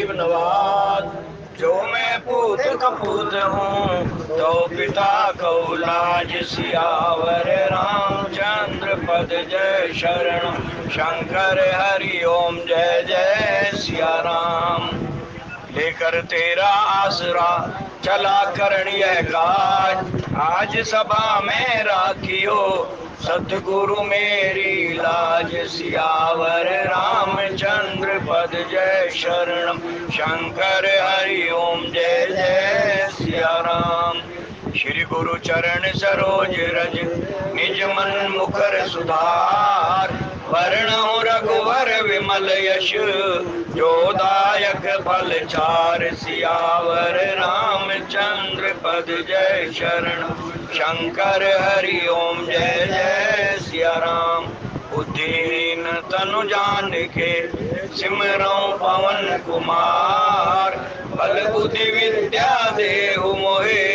राजीव नवाज। जो मैं पूत कपूत हूँ तो पिता को लाज। सियावर रामचंद्र पद जय शरण शंकर हरि ओम जय जय सिया राम। लेकर तेरा आसरा चला करण यह काज। आज सभा में राखियो सतगुरु मेरी लाज। सियावर रामचंद्र पद जय शरण शंकर हरि ओम जय जय सिया राम। श्री गुरु चरण सरोज रज निज मन मुखर सुधार। वरणहु रघुवर विमल यश जो दायक फल चार। सियावर रामचंद्र पद जय शरण शंकर हरि ओम जय जय सिया राम। बुद्धिहीन तनु जान के सिमरौ पवन कुमार। बल बुद्धि विद्या देहु मोहे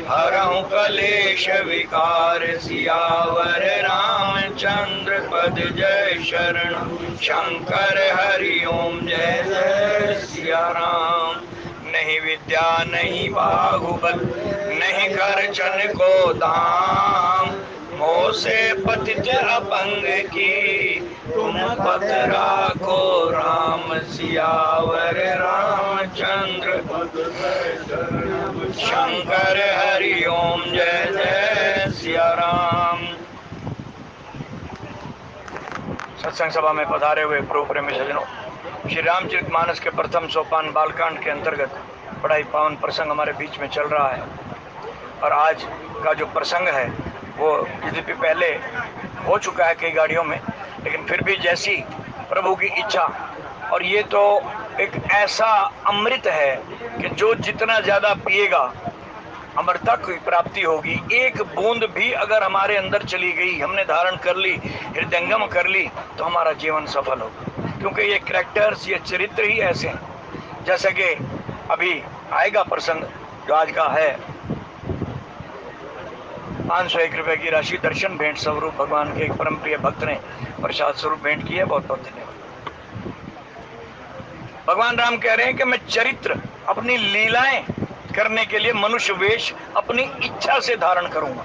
हरहु कलेश विकार। सियावर रामचंद्र पद जय शरण शंकर हरि ओम जय जय सिया राम। नहीं विद्या नहीं बाहुबल नहीं करचन को दाम। मोह से पतित अपंग की तुम पत राखो राम। सियावर रामचंद्र शंकर हरि ओम जय जय सिया राम। सत्संग सभा में पधारे हुए प्रभु प्रेमी सज्जनों, श्री रामचरितमानस के प्रथम सोपान बालकांड के अंतर्गत बड़ा ही पावन प्रसंग हमारे बीच में चल रहा है। और आज का जो प्रसंग है वो यद्यपि पहले हो चुका है कई गाड़ियों में, लेकिन फिर भी जैसी प्रभु की इच्छा। और ये तो एक ऐसा अमृत है कि जो जितना ज़्यादा पिएगा अमरता की प्राप्ति होगी। एक बूंद भी अगर हमारे अंदर चली गई, हमने धारण कर ली, हृदयंगम कर ली, तो हमारा जीवन सफल होगा। क्योंकि ये कैरेक्टर्स, ये चरित्र ही ऐसे हैं। जैसे कि अभी आएगा प्रसंग जो आज का है, 501 रुपये की राशि दर्शन भेंट स्वरूप भगवान के एक परम प्रिय भक्त ने प्रसाद स्वरूप भेंट की है। बहुत बहुत धन्यवाद। भगवान राम कह रहे हैं कि मैं चरित्र, अपनी लीलाएं करने के लिए मनुष्य वेश अपनी इच्छा से धारण करूंगा।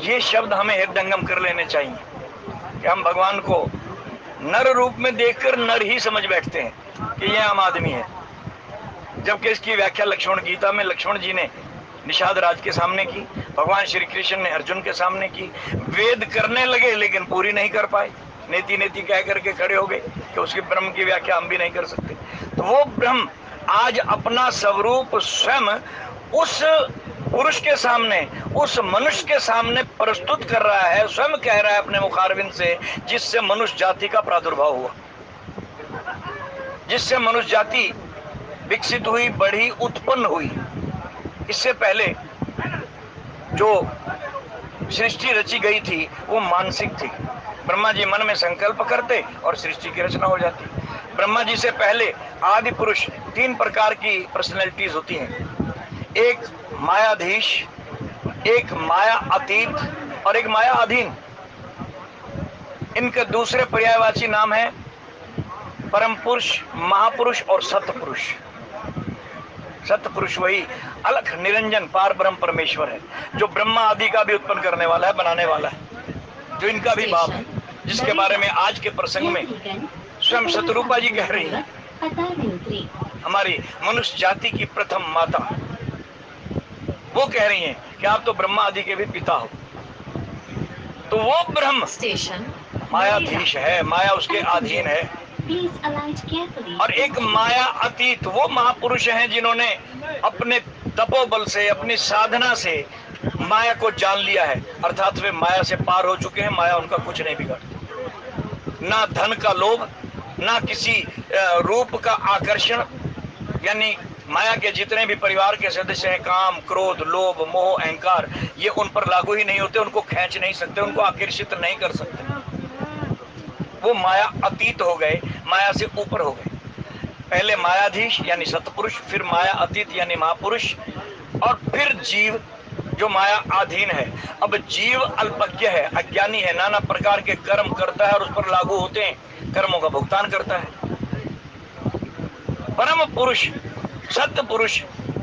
ये शब्द हमें हृदयंगम कर लेने चाहिए कि हम भगवान को नर रूप में देखकर नर ही समझ बैठते हैं कि यह आम आदमी है। जबकि इसकी व्याख्या लक्ष्मण गीता में लक्ष्मण जी ने निषाद राज के सामने की, भगवान श्री कृष्ण ने अर्जुन के सामने की। वेद करने लगे लेकिन पूरी नहीं कर पाए, नेति नेति कह करके खड़े हो गए कि उसके ब्रह्म की व्याख्या हम भी नहीं कर सकते। तो वो ब्रह्म आज अपना स्वरूप स्वयं उस पुरुष के सामने, उस मनुष्य के सामने प्रस्तुत कर रहा है, स्वयं कह रहा है अपने मुखारविंद से, जिससे मनुष्य जाति का प्रादुर्भाव हुआ, जिससे मनुष्य जाति विकसित हुई, बढ़ी, उत्पन्न हुई। इससे पहले जो सृष्टि रची गई थी वो मानसिक थी। ब्रह्मा जी मन में संकल्प करते और सृष्टि की रचना हो जाती। ब्रह्मा जी से पहले आदि पुरुष 3 प्रकार की पर्सनैलिटीज होती हैं। एक मायाधीश, एक माया अतीत और एक माया अधीन। इनके दूसरे पर्यायवाची नाम है परम पुरुष, महापुरुष और सतपुरुष। सतपुरुष वही अलख निरंजन पार ब्रह्म परमेश्वर है, जो ब्रह्मा आदि का भी उत्पन्न करने वाला है, बनाने वाला है, जो इनका भी बाप है, जिसके बारे में आज के प्रसंग में स्वयं शतरूपा जी कह रही हैं, हमारी मनुष्य जाति की प्रथम माता। वो कह रही हैं कि आप तो ब्रह्मा आदि के भी पिता हो। तो वो ब्रह्म मायाधीश है, माया उसके अधीन है। और एक माया अतीत, वो महापुरुष हैं जिन्होंने अपने तपोबल से, अपनी साधना से माया को जान लिया है, अर्थात वे माया से पार हो चुके हैं। माया उनका कुछ नहीं बिगाड़ती, ना धन का लोभ, ना किसी रूप का आकर्षण। यानी माया के जितने भी परिवार के सदस्य हैं, काम, क्रोध, लोभ, मोह, अहंकार, ये उन पर लागू ही नहीं होते, उनको खींच नहीं सकते, उनको आकर्षित नहीं कर सकते। वो माया अतीत हो गए, माया से ऊपर हो गए। पहले मायाधीश यानी सतपुरुष, फिर माया अतीत यानी महापुरुष, और फिर जीव जो माया अधीन है। अब जीव अल्पज्ञ है, अज्ञानी है, नाना प्रकार के कर्म करता है और उस पर लागू होते हैं, कर्मों का भुगतान करता है। परम पुरुष सत्य पुरुष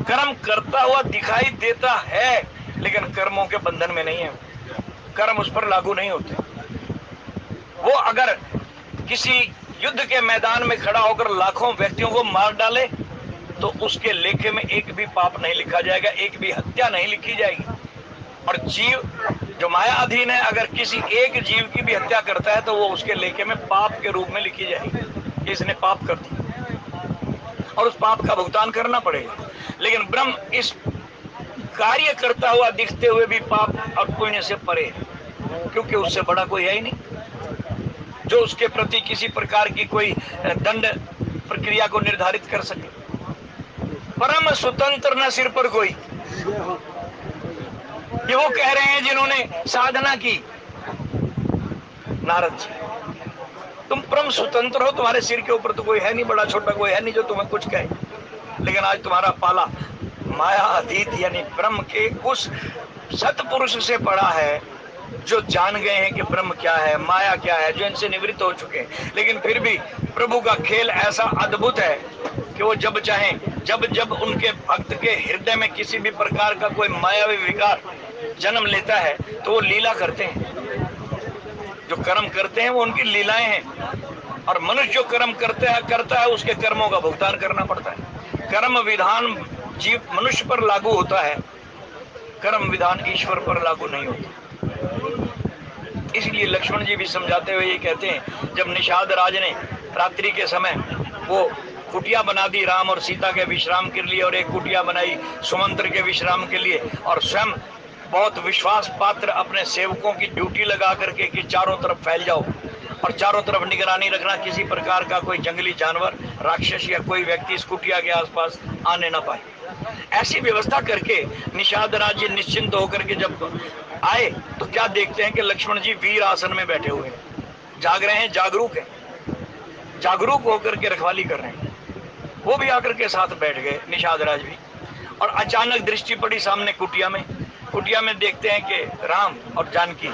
कर्म करता हुआ दिखाई देता है, लेकिन कर्मों के बंधन में नहीं है। कर्म उस पर लागू नहीं होते। वो अगर किसी युद्ध के मैदान में खड़ा होकर लाखों व्यक्तियों को मार डाले तो उसके लेखे में एक भी पाप नहीं लिखा जाएगा, एक भी हत्या नहीं लिखी जाएगी। और जीव जो माया अधीन है, अगर किसी एक जीव की भी हत्या करता है तो वो उसके लेखे में पाप के रूप में लिखी जाएगी, इसने पाप कर दिया और उस पाप का भुगतान करना पड़ेगा। लेकिन ब्रह्म इस कार्य करता हुआ दिखते हुए भी पाप और पुण्य से परे है, क्योंकि उससे बड़ा कोई है ही नहीं जो उसके प्रति किसी प्रकार की कोई दंड प्रक्रिया को निर्धारित कर सके। परम स्वतंत्र न सिर पर कोई, ये वो कह रहे हैं जिन्होंने साधना की। नारद जी, तुम परम स्वतंत्र हो, तुम्हारे सिर के ऊपर तो कोई है नहीं, बड़ा छोटा कोई है नहीं जो तुम्हें कुछ कहे, लेकिन आज तुम्हारा पाला माया अतीत यानी ब्रह्म के उस सतपुरुष से पड़ा है जो जान गए हैं कि ब्रह्म क्या है, माया क्या है, जो इनसे निवृत्त हो चुके हैं। लेकिन फिर भी प्रभु का खेल ऐसा अद्भुत है कि वो जब चाहें, जब जब उनके भक्त के हृदय में किसी भी प्रकार का कोई मायावी विकार जन्म लेता है तो वो लीला करते हैं। जो कर्म करते हैं वो उनकी लीलाएं हैं, और मनुष्य जो कर्म करता है उसके कर्मों का भुगतान करना पड़ता है। कर्म विधान जीव मनुष्य पर लागू होता है, कर्म विधान ईश्वर पर लागू नहीं होता। इसलिए लक्ष्मण जी भी समझाते हुए ये कहते हैं, जब निषाद राज ने रात्रि के समय वो कुटिया बना दी राम और सीता के विश्राम के लिए, और एक कुटिया बनाई सुमंत्र के विश्राम के लिए, और स्वयं बहुत विश्वास पात्र अपने सेवकों की ड्यूटी लगा करके कि चारों तरफ फैल जाओ और चारों तरफ निगरानी रखना, किसी प्रकार का कोई जंगली जानवर, राक्षस या कोई व्यक्ति इस कुटिया के आसपास आने ना पाए। ऐसी व्यवस्था करके निषाद राज्य निश्चिंत होकर के जब आए तो क्या देखते हैं कि लक्ष्मण जी वीर आसन में बैठे हुए हैं, जाग रहे हैं, जागरूक हैं, जागरूक होकर के रखवाली कर रहे हैं। वो भी आकर के साथ बैठ गए, निषाद राज भी। और अचानक दृष्टि पड़ी सामने कुटिया में। कुटिया में देखते हैं कि राम और जानकी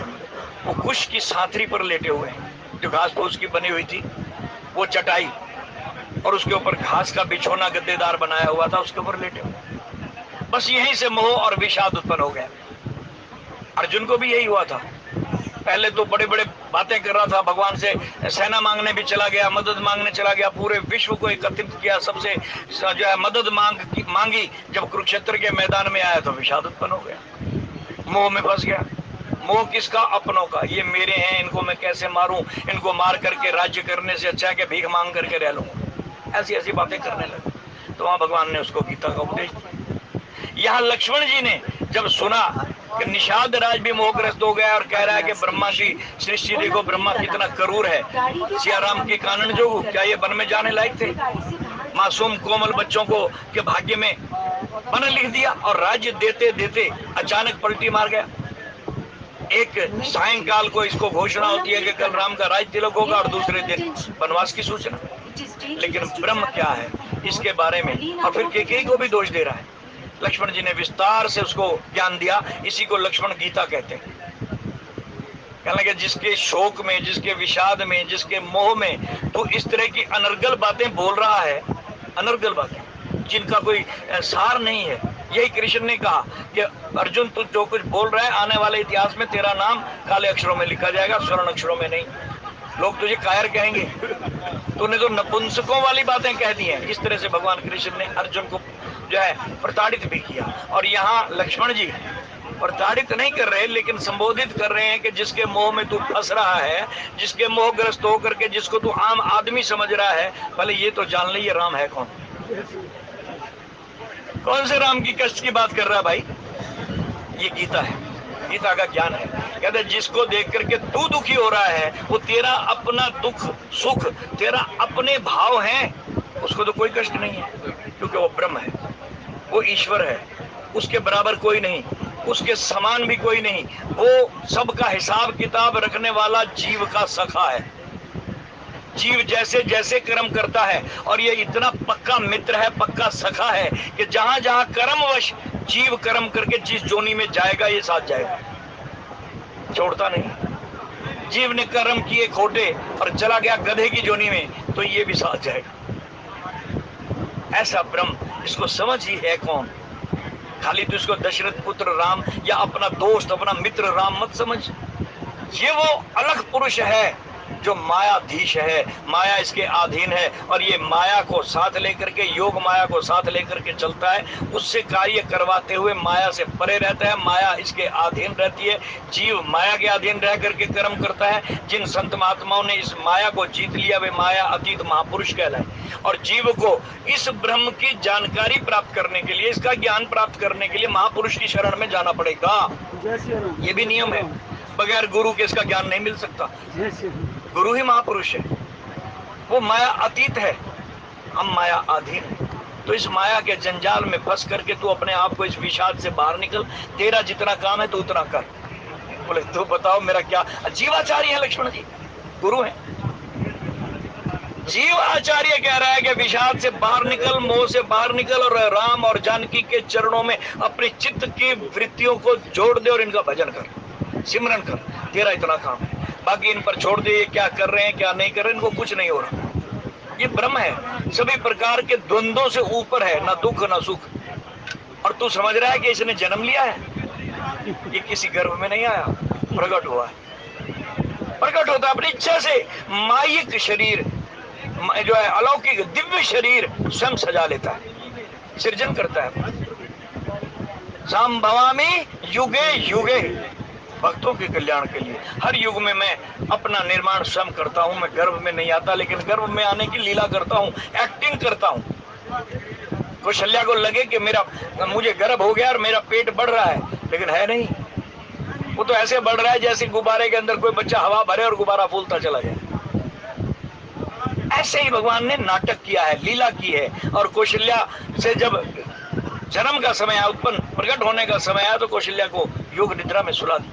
वो कुश की साथरी पर लेटे हुए हैं, जो घास फूस की बनी हुई थी वो चटाई, और उसके ऊपर घास का बिछोना गद्देदार बनाया हुआ था, उसके ऊपर लेटे हुए। बस यहीं से मोह और विषाद उत्पन्न हो गया। अर्जुन को भी यही हुआ था। पहले तो बड़े बड़े बातें कर रहा था, भगवान से सेना मांगने भी चला गया, मदद मांगने चला गया, पूरे विश्व को एकत्रित किया, सबसे जो है मदद मांगी। जब कुरुक्षेत्र के मैदान में आया तो विषाद उत्पन्न हो गया, मोह में फंस गया। मोह किसका? अपनों का। ये मेरे हैं, इनको मैं कैसे मारूं, इनको मार करके राज्य करने से अच्छा है कि भीख मांग करके रह लूं। ऐसी ऐसी बातें करने लगे। तो वहां भगवान ने उसको गीता का उपदेश दिया। यहाँ लक्ष्मण जी ने जब सुना कि निषाद राज भी मोहग्रस्त हो गया और कह रहा है कि ब्रह्मा की सृष्टि देखो, ब्रह्मा कितना क्रूर है, सियाराम के कानन जोगु क्या ये वन में जाने लायक थे? मासूम कोमल बच्चों को के भाग्य में वन लिख दिया, और राज्य देते देते अचानक पलटी मार गया। एक सायंकाल को इसको घोषणा होती है कि कल राम का राज तिलक होगा, और दूसरे दिन वनवास की सूचना। लेकिन ब्रह्म क्या है इसके बारे में, और फिर केकई को भी दोष दे रहा है। लक्ष्मण जी ने विस्तार से उसको ज्ञान दिया। इसी को लक्ष्मण गीता कहते हैं। कहने लगे जिसके शोक में, जिसके विषाद में, जिसके मोह में तो इस तरह की अनर्गल बातें बोल रहा है, अनर्गल बातें जिनका कोई सार नहीं है। यही कृष्ण ने कहा कि अर्जुन तू जो कुछ बोल रहा है, आने वाले इतिहास में तेरा नाम काले अक्षरों में लिखा जाएगा, स्वर्ण अक्षरों में नहीं। लोग तुझे कायर कहेंगे, तूने तो नपुंसकों वाली बातें कह दी हैं। इस तरह से भगवान कृष्ण ने अर्जुन को जो है प्रताड़ित भी किया। और यहाँ लक्ष्मण जी प्रताड़ित नहीं कर रहे, लेकिन संबोधित कर रहे हैं कि जिसके मोह में तू फंस रहा है, जिसके मोहग्रस्त होकर के जिसको तू आम आदमी समझ रहा है, पहले ये तो जान ले ये राम है कौन। कौन से राम की कष्ट की बात कर रहा है भाई? ये गीता है, गीता का ज्ञान है। कहते जिसको देख करके तू दुखी हो रहा है, वो तेरा अपना दुख सुख, तेरा अपने भाव हैं, उसको तो कोई कष्ट नहीं है, क्योंकि वो ब्रह्म है, वो ईश्वर है, उसके बराबर कोई नहीं, उसके समान भी कोई नहीं। वो सबका हिसाब किताब रखने वाला जीव का सखा है। जीव जैसे जैसे कर्म करता है, और ये इतना पक्का मित्र है, पक्का सखा है कि जहां जहां कर्मवश जीव कर्म करके जिस जोनी में जाएगा ये साथ जाएगा, छोड़ता नहीं। जीव ने कर्म किए खोटे और चला गया गधे की जोनी में, तो ये भी साथ जाएगा। ऐसा ब्रह्म, इसको समझ ही है कौन? खाली तू इसको दशरथ पुत्र राम या अपना दोस्त अपना मित्र राम मत समझ। ये वो अलग पुरुष है जो मायाधीश है, माया इसके अधीन है, और ये माया को साथ लेकर के, योग माया को साथ लेकर के चलता है, उससे कार्य करवाते हुए माया से परे रहता है, माया इसके अधीन रहती है। जीव माया के अधीन रह करके कर्म करता है। जिन संत महात्माओं ने इस माया को जीत लिया वे माया अतीत महापुरुष कहलाए। और जीव को इस ब्रह्म की जानकारी प्राप्त करने के लिए, इसका ज्ञान प्राप्त करने के लिए महापुरुष की शरण में जाना पड़ेगा। ये भी नियम है, बगैर गुरु के इसका ज्ञान नहीं मिल सकता। गुरु ही महापुरुष है, वो माया अतीत है, हम माया अधीन है। तो इस माया के जंजाल में फंस करके तू अपने आप को इस विषाद से बाहर निकल। तेरा जितना काम है तू उतना कर। बोले तू बताओ मेरा क्या? जीवाचार्य है लक्ष्मण जी, गुरु है। जीवाचार्य कह रहा है कि विषाद से बाहर निकल, मोह से बाहर निकल, और राम और जानकी के चरणों में अपने चित्त की वृत्तियों को जोड़ दे और इनका भजन कर, सिमरन कर। तेरा इतना काम है, बाकी इन पर छोड़ दे। ये क्या कर रहे हैं क्या नहीं कर रहे हैं, इनको कुछ नहीं हो रहा। ये ब्रह्म है, सभी प्रकार के द्वंद्वों से ऊपर है, ना दुख ना सुख। और तू समझ रहा है कि इसने जन्म लिया है? ये किसी गर्भ में नहीं आया, प्रकट हुआ है। प्रकट होता अपनी इच्छा से। मायिक शरीर जो है, अलौकिक दिव्य शरीर स्वयं सजा लेता है, सृजन करता है। संभवामि युगे युगे, भक्तों के कल्याण के लिए हर युग में मैं अपना निर्माण स्वयं करता हूं। मैं गर्भ में नहीं आता, लेकिन गर्भ में आने की लीला करता हूं, एक्टिंग करता हूं। कौशल्या को लगे कि मुझे गर्भ हो गया और मेरा पेट बढ़ रहा है, लेकिन है नहीं। वो तो ऐसे बढ़ रहा है जैसे गुब्बारे के अंदर कोई बच्चा हवा भरे और गुब्बारा फूलता चला जाए। ऐसे ही भगवान ने नाटक किया है, लीला की है। और कौशल्या से जब जन्म का समय आया, उत्पन्न प्रकट होने का समय आया, तो कौशल्या को योग निद्रा में सुला दी,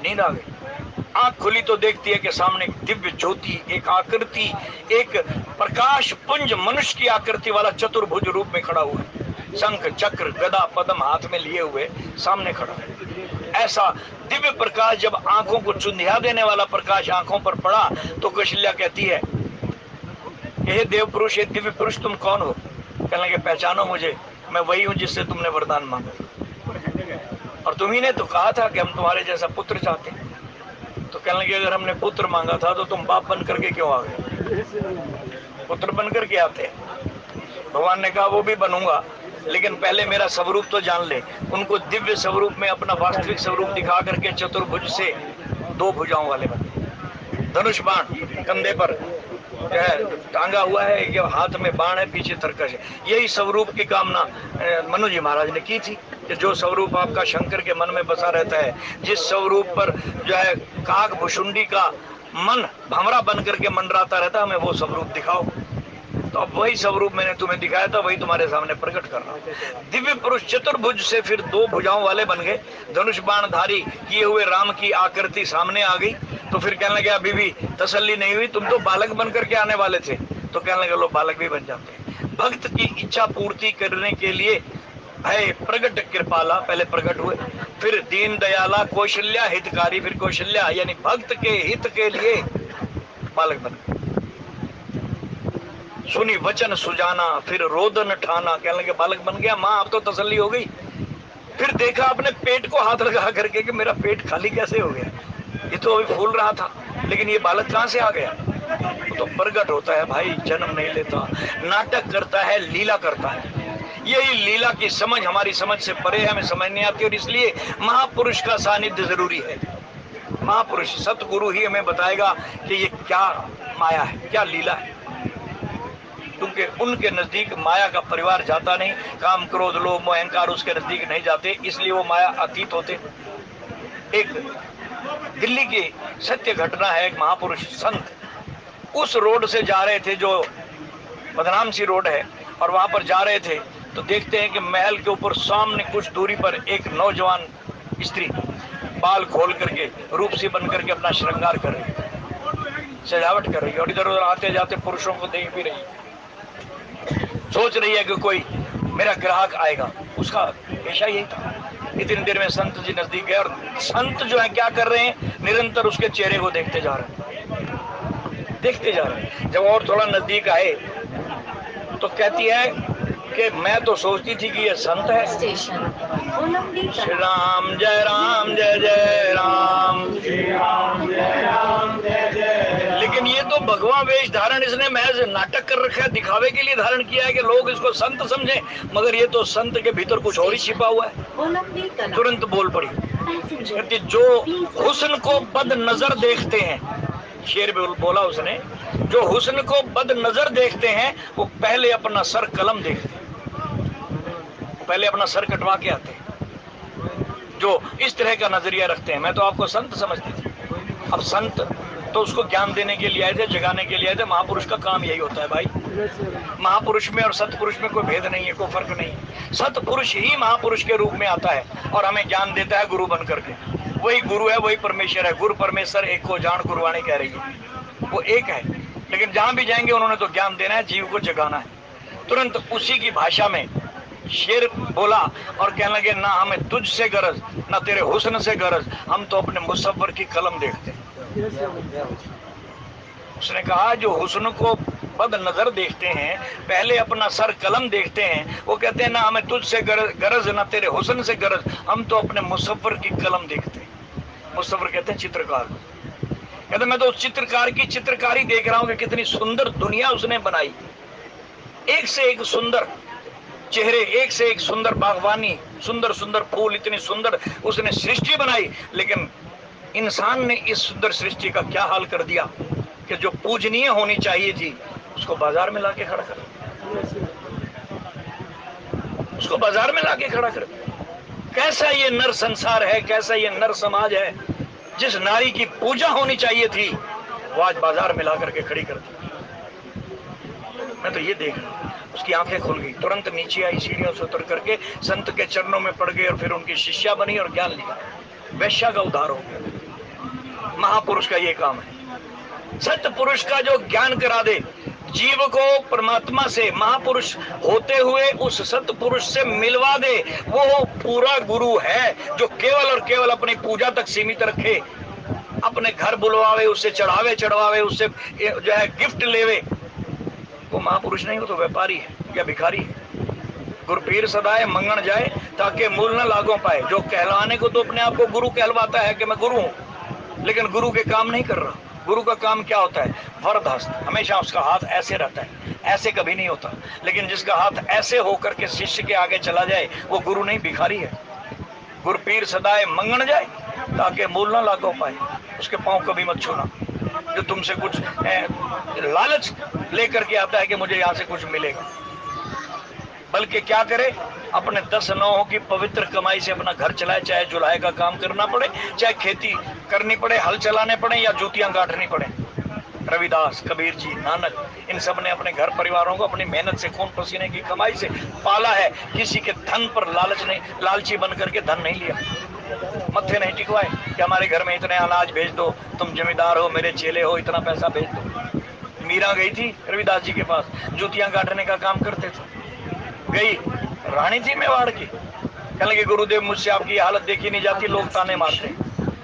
नींद आ गई। आंख खुली तो देखती है कि सामने एक दिव्य ज्योति, एक आकृति, एक प्रकाश पुंज मनुष्य की आकृति वाला चतुर्भुज रूप में खड़ा हुआ है, शंख चक्र गदा पद्म हाथ में लिए हुए सामने खड़ा है। ऐसा दिव्य प्रकाश जब आंखों को चुंधिया देने वाला प्रकाश आंखों पर पड़ा, तो कौशल्या कहती है, हे देव पुरुष, हे दिव्य पुरुष, तुम कौन हो? कहने लगे, पहचानो मुझे, मैं वही हूं जिससे तुमने वरदान मांगा, और तुम्ही ने तो कहा था कि हम तुम्हारे जैसा पुत्र चाहते हैं। तो कहने लगे, अगर हमने पुत्र मांगा था तो तुम बाप बन करके क्यों आ गए? पुत्र बन करके आते। भगवान ने कहा, वो भी बनूंगा, लेकिन पहले मेरा स्वरूप तो जान ले। उनको दिव्य स्वरूप में अपना वास्तविक स्वरूप दिखा करके चतुर्भुज से दो भुजाओं वाले बने। धनुष बाण कंधे पर टांगा हुआ है, ये हाथ में बाण है, पीछे तरकश है। यही स्वरूप की कामना मनु जी महाराज ने की थी कि जो स्वरूप आपका शंकर के मन में बसा रहता है, जिस स्वरूप पर जो है काग भुषुंडी का मन भंवरा बन करके मंडराता रहता है, हमें वो स्वरूप दिखाओ। तो अब वही स्वरूप मैंने तुम्हें दिखाया था, वही तुम्हारे सामने प्रकट कर रहा हूं। दिव्य पुरुष चतुर्भुज से फिर दो भुजाओं वाले बन गए। धनुष बाण धारी किए हुए राम की आकृति सामने आ गई। तो फिर कहने लगे, अभी भी तसल्ली नहीं हुई, तुम तो बालक बन करके आने वाले थे। तो कहने लगे, लोग बालक भी बन जाते हैं। भक्त की इच्छा पूर्ति करने के लिए है प्रगट कृपाला, पहले प्रकट हुए, फिर दीन दयाला, कौशल्या हितकारी, फिर कौशल्या यानी भक्त के हित के लिए बालक बन गए। सुनी वचन सुजाना, फिर रोदन ठाना, कहने लगे बालक बन गया, माँ अब तो तसल्ली हो गई। फिर देखा अपने पेट को हाथ लगा करके कि मेरा पेट खाली कैसे हो गया, ये तो अभी फूल रहा था, लेकिन ये बालक कहां से आ गया? तो प्रगट होता है भाई, जन्म नहीं लेता, नाटक करता है, लीला करता है। यही लीला की समझ हमारी समझ से परे है, हमें समझ नहीं आती, और इसलिए महापुरुष का सानिध्य जरूरी है। महापुरुष सतगुरु ही हमें बताएगा कि ये क्या माया है, क्या लीला है, क्योंकि उनके नजदीक माया का परिवार जाता नहीं। काम क्रोध लोभ मोह अहंकार उसके नजदीक नहीं जाते, इसलिए वो माया अतीत होते। एक दिल्ली की सत्य घटना है, एक महापुरुष संत उस रोड से जा रहे थे जो बदनाम सी रोड है, और वहां पर जा रहे थे तो देखते हैं कि महल के ऊपर सामने कुछ दूरी पर एक नौजवान स्त्री बाल खोल करके रूप से बन करके अपना श्रृंगार कर रही है, सजावट कर रही है, और इधर उधर आते जाते पुरुषों को देख भी रही है। सोच रही है कि कोई मेरा ग्राहक आएगा, उसका पेशा यही था। इतनी देर में संत जी नजदीक गए, और संत जो है क्या कर रहे हैं, निरंतर उसके चेहरे को देखते जा रहे हैं, देखते जा रहे हैं। जब और थोड़ा नजदीक आए तो कहती है कि मैं तो सोचती थी कि ये संत है। श्री राम जय जय राम, लेकिन ये तो भगवा वेश धारण इसने महज नाटक कर रखा है, दिखावे के लिए धारण किया है कि लोग इसको संत समझें, मगर ये तो संत के भीतर कुछ और ही छिपा हुआ है। तुरंत बोल पड़ी, कहती जो हुस्न को बद नजर देखते हैं, शेर बोला उसने, जो हुस्न को बद नजर देखते हैं वो पहले अपना सर कलम देखते हैं, पहले अपना सर कटवा के आते हैं। जो इस तरह का नजरिया रखते हैं, मैं तो आपको संत समझती थी। अब संत तो उसको ज्ञान देने के लिए आए थे, जगाने के लिए आए थे। महापुरुष का काम यही होता है भाई। महापुरुष में और सतपुरुष में कोई भेद नहीं है, कोई फर्क नहीं है। सतपुरुष ही महापुरुष के रूप में आता है और हमें ज्ञान देता है गुरु बन करके। वही गुरु है, वही परमेश्वर है। गुरु परमेश्वर एक को जान, गुरुवाणी कह रही है, वो एक है। लेकिन जहां भी जाएंगे उन्होंने तो ज्ञान देना है, जीव को जगाना है। तुरंत उसी की भाषा में शेर बोला और कहने लगे, ना हमें तुझ से गरज, ना तेरे हुस्न से गरज, हम तो अपने मुसव्वर की कलम देखते हैं। उसने कहा जो हुस्न को बद नजर देखते हैं, पहले अपना सर कलम देखते हैं, वो कहते हैं ना हमें तुझ से गरज, ना तेरे हुस्न से गरज, हम तो अपने मुसव्वर की कलम देखते हैं। मुसव्वर कहते हैं चित्रकार। कहते मैं तो उस चित्रकार की चित्रकारी देख रहा हूं कि कितनी सुंदर दुनिया उसने बनाई, एक से एक सुंदर चेहरे, एक से एक सुंदर बागवानी, सुंदर सुंदर फूल, इतनी सुंदर उसने सृष्टि बनाई। लेकिन इंसान ने इस सुंदर सृष्टि का क्या हाल कर दिया कि जो पूजनीय होनी चाहिए थी उसको बाजार में लाके खड़ा कर, उसको बाजार में लाके खड़ा कर। कैसा ये नर संसार है, कैसा ये नर समाज है, जिस नारी की पूजा होनी चाहिए थी वो आज बाजार में ला करके खड़ी कर दी। मैं तो ये देख रहा हूं। उसकी आंखें खुल गई, तुरंत नीचे आई, सीढ़ियों से उतर करके संत के चरणों में पड़ गई और फिर उनकी शिष्या बनी और ज्ञान लिया। वैश्या का उद्धार हो गया। महापुरुष का ये काम है। सत्य पुरुष का जो ज्ञान करा दे, जीव को परमात्मा से, महापुरुष होते हुए उस सत्य पुरुष से मिलवा दे, वो पूरा गुरु है। जो केवल और केवल अपनी पूजा तक सीमित रखे, अपने घर बुलवावे, उससे चढ़ावे, उससे जो है गिफ्ट लेवे, वो महापुरुष नहीं, वो तो व्यापारी है या भिखारी है। गुरपीर सदाए मंगन जाए ताकि मूल न लागो पाए। जो कहलाने को तो अपने आप को गुरु कहलवाता है कि मैं गुरु हूं, लेकिन गुरु के काम नहीं कर रहा। गुरु का काम क्या होता है? वरदहस्त। हमेशा उसका हाथ ऐसे रहता है, ऐसे कभी नहीं होता। लेकिन जिसका हाथ ऐसे होकर के शिष्य के आगे चला जाए वो गुरु नहीं, भिखारी है। गुरपीर सदाए मंगन जाए ताकि मूल न लागो पाए। उसके पांव कभी मत छूना। जो तुमसे कुछ लालच लेकर के आता है कि मुझे यहाँ से कुछ मिलेगा, बल्कि क्या करे, अपने 10 नौहों की पवित्र कमाई से अपना घर चलाए, चाहे जुलाहे का काम करना पड़े, चाहे खेती करनी पड़े, हल चलाने पड़े या जूतियां गांठनी पड़े। रविदास, कबीर जी, नानक, इन सब ने अपने घर परिवारों को अपनी मेहनत से, खून पसीने की कमाई से पाला है। किसी के धन पर लालच नहीं, लालची बन करके धन नहीं लिया, मत्थे नहीं टिकवाए कि हमारे घर में इतने अनाज भेज दो, तुम जमींदार हो, मेरे चेले हो, इतना पैसा भेज दो। मीरा गई थी रविदास जी के पास, जूतियां काटने का काम करते थे। गई, रानी थी मेवाड़ की, कहने लगे गुरुदेव मुझसे आपकी हालत देखी नहीं जाती, लोग ताने मारते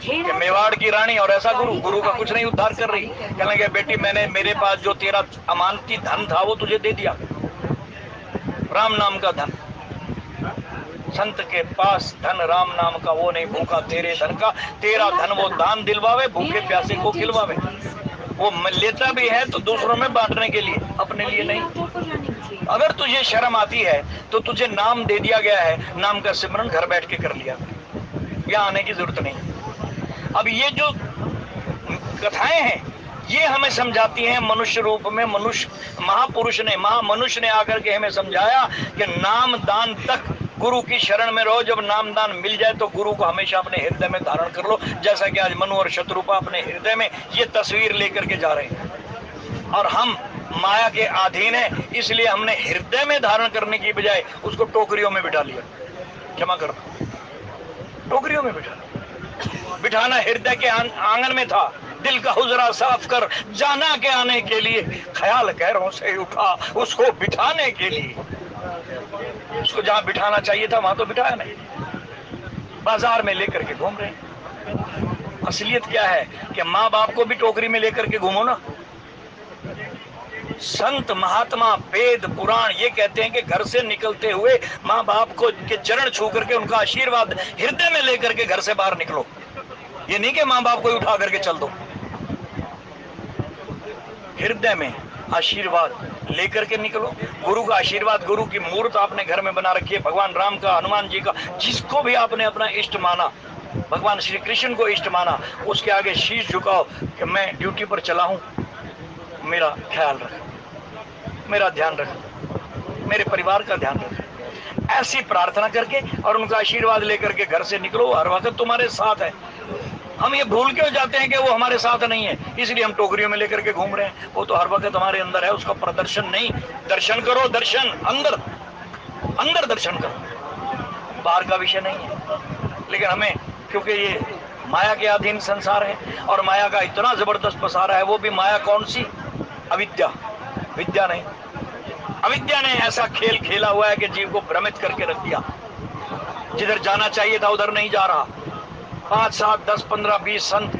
कि मेवाड़ की रानी और ऐसा गुरु, गुरु का कुछ नहीं उद्धार कर रही। कहने लगे बेटी, मैंने मेरे पास जो तेरा अमानती धन था वो तुझे दे दिया, राम नाम का धन। संत के पास धन राम नाम का वो नहीं भूखा तेरे धन का, तेरा धन वो दान दिलवावे, भूखे प्यासे को खिलवावे। वो लेता भी है तो दूसरों में बांटने के लिए, अपने लिए नहीं। अगर तुझे शर्म आती है तो तुझे नाम दे दिया गया है, नाम का सिमरन घर बैठ के कर लिया, यहाँ आने की जरूरत नहीं। अब ये जो कथाएं हैं ये हमें समझाती हैं मनुष्य रूप में, मनुष्य महापुरुष ने, महामनुष्य ने आकर के हमें समझाया कि नाम दान तक गुरु की शरण में रहो। जब नाम दान मिल जाए तो गुरु को हमेशा अपने हृदय में धारण कर लो, जैसा कि आज मनु और शत्रुपा अपने हृदय में ये तस्वीर लेकर के जा रहे हैं। और हम माया के अधीन हैं, इसलिए हमने हृदय में धारण करने की बजाय उसको टोकरियों में बिठा लिया। क्षमा करना, टोकरियों में बिठाना हृदय के आंगन में था। दिल का हुजरा साफ कर जाना के आने के लिए, ख्याल गैरों से उठा उसको बिठाने के लिए। उसको जहां बिठाना चाहिए था वहां तो बिठाया नहीं, बाजार में लेकर के घूम रहे हैं। असलियत क्या है कि माँ बाप को भी टोकरी में लेकर के घूमो ना, संत महात्मा वेद पुराण ये कहते हैं कि घर से निकलते हुए माँ बाप को के चरण छू करके उनका आशीर्वाद हृदय में लेकर के घर से बाहर निकलो। ये नहीं कि माँ बाप को उठा करके चल दो, हृदय में आशीर्वाद लेकर के निकलो। गुरु का आशीर्वाद, गुरु की मूर्त आपने घर में बना रखी है, भगवान राम का, हनुमान जी का, जिसको भी आपने अपना इष्ट माना, भगवान श्री कृष्ण को इष्ट माना, उसके आगे शीश झुकाओ कि मैं ड्यूटी पर चला हूं, मेरा ख्याल रख, मेरा ध्यान रख, मेरे परिवार का ध्यान रख। ऐसी प्रार्थना करके और उनका आशीर्वाद लेकर के घर से निकलो, हर वक्त तुम्हारे साथ है। हम ये भूल के जाते हैं कि वो हमारे साथ नहीं है, इसलिए हम टोकरियों में लेकर के घूम रहे हैं। वो तो हर वक्त हमारे अंदर है, उसका प्रदर्शन नहीं। दर्शन करो, दर्शन अंदर अंदर दर्शन करो, बाहर का विषय नहीं है। लेकिन हमें, क्योंकि ये माया के अधीन संसार है और माया का इतना जबरदस्त पसारा है, वो भी माया कौन सी? अविद्या, विद्या नहीं। अविद्या ने ऐसा खेल खेला हुआ है कि जीव को भ्रमित करके रख दिया। जिधर जाना चाहिए था उधर नहीं जा रहा। 5, 7, 10, 15, 20 संत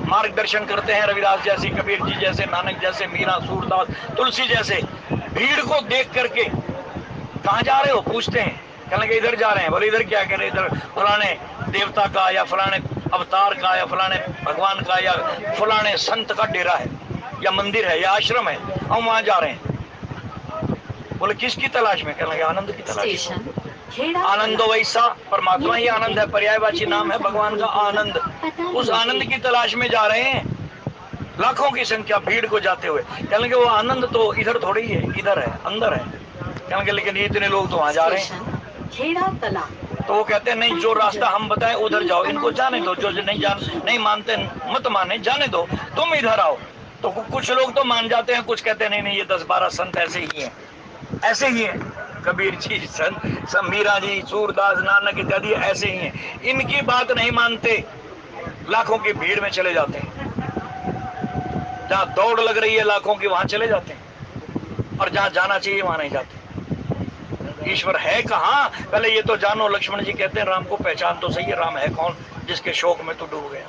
मार्गदर्शन करते हैं, रविदास जैसे, कबीर जी जैसे, नानक जैसे, मीरा, सूरदास, तुलसी जैसे। भीड़ को देख करके कहाँ जा रहे हो पूछते हैं, कहने लगे इधर जा रहे हैं। बोले इधर क्या करें? इधर फलाने देवता का या फलाने अवतार का या फलाने भगवान का या फलाने संत का डेरा है या मंदिर है या आश्रम है, हम वहां जा रहे हैं। बोले किसकी तलाश में? कहने लगे आनंद की तलाश में। आनंद वैसा, परमात्मा ही आनंद है, पर्यायवाची नाम है भगवान का आनंद। उस आनंद की तलाश में जा रहे हैं, लाखों की संख्या भीड़ को जाते हुए। कहने लगे वो आनंद तो इधर थोड़ी है, इधर है, अंदर है। कहने लगे लेकिन इतने लोग तो वहां जा रहे हैं। तो वो कहते हैं नहीं, जो रास्ता हम बताएं उधर जाओ, इनको जाने दो। जो नहीं मानते मत माने, जाने दो, तुम इधर आओ। तो कुछ लोग तो मान जाते हैं, कुछ कहते हैं नहीं नहीं, ये 10-12 संत ऐसे ही हैं, ऐसे ही हैं। कबीर जी, संत मीरा जी, सूरदास, नानक इत्यादि ऐसे ही हैं। इनकी बात नहीं मानते, लाखों की भीड़ में चले जाते हैं। जहां दौड़ लग रही है लाखों की, वहां चले जाते हैं, और जहां जाना चाहिए वहां नहीं जाते। ईश्वर है कहाँ? पहले ये तो जानो। लक्ष्मण जी कहते हैं राम को पहचान तो सही है, राम है कौन जिसके शोक में तो डूब गया।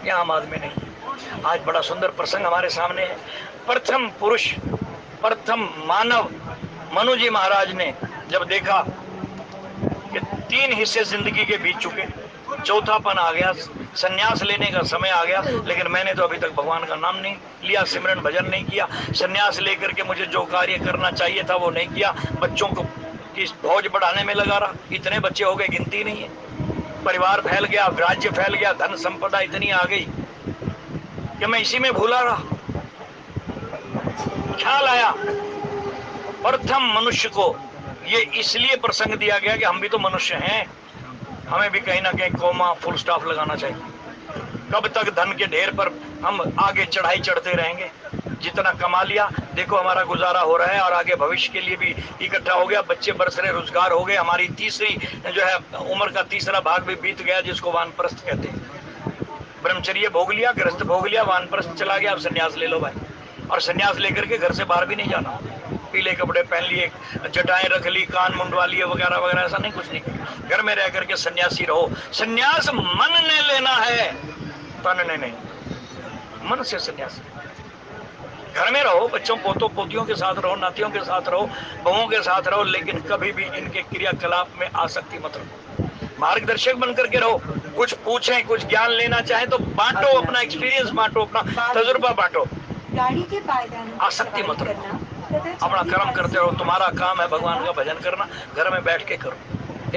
यह आम आदमी नहीं। आज बड़ा सुंदर प्रसंग हमारे सामने है। प्रथम पुरुष, प्रथम मानव मनु जी महाराज ने जब देखा कि 3 हिस्से जिंदगी के बीत चुके, चौथापन आ गया, सन्यास लेने का समय आ गया, लेकिन मैंने तो अभी तक भगवान का नाम नहीं लिया, सिमरन भजन नहीं किया, सन्यास लेकर के मुझे जो कार्य करना चाहिए था वो नहीं किया, बच्चों को की फौज बढ़ाने में लगा रहा। इतने बच्चे हो गए, गिनती नहीं है। परिवार फैल गया, राज्य फैल गया, धन संपदा इतनी आ गई कि मैं इसी में भूला रहा। ख्याल आया प्रथम मनुष्य को ये इसलिए प्रसंग दिया गया कि हम भी तो मनुष्य हैं, हमें भी कहीं ना कहीं कोमा फुल स्टॉप लगाना चाहिए। कब तक धन के ढेर पर हम आगे चढ़ाई चढ़ते रहेंगे? जितना कमा लिया, देखो हमारा गुजारा हो रहा है, और आगे भविष्य के लिए भी इकट्ठा हो गया, बच्चे बरस रहे, रोजगार हो गए, हमारी तीसरी जो है उम्र का तीसरा भाग भी बीत गया, जिसको वानप्रस्थ कहते हैं। ब्रह्मचर्य भोग लिया, गृहस्थ भोग लिया, वानप्रस्थ चला गया, अब सन्यास ले लो भाई। और सन्यास लेकर के घर से बाहर भी नहीं जाना, पीले कपड़े पहन लिए, जटाएं रख ली, कान मुंडवा लिए, वगैरह वगैरह, ऐसा नहीं, कुछ नहीं। घर में रह करके सन्यासी रहो। सन्यास मन ने लेना है, तन ने नहीं। मन से सन्यास। घर में रहो, बच्चों पोतों पोतियों के साथ रहो, नातियों के साथ रहो, बहुओं के साथ रहो, लेकिन कभी भी इनके क्रियाकलाप में आसक्ति मत रखो। मार्गदर्शक बन करके रहो। कुछ पूछें, कुछ ज्ञान लेना चाहे तो बांटो, अपना एक्सपीरियंस बांटो, अपना तजुर्बा बांटो, आसक्ति मत रखो। अपना कर्म करते रहो। तुम्हारा काम है भगवान का भजन करना, घर में बैठ के करो,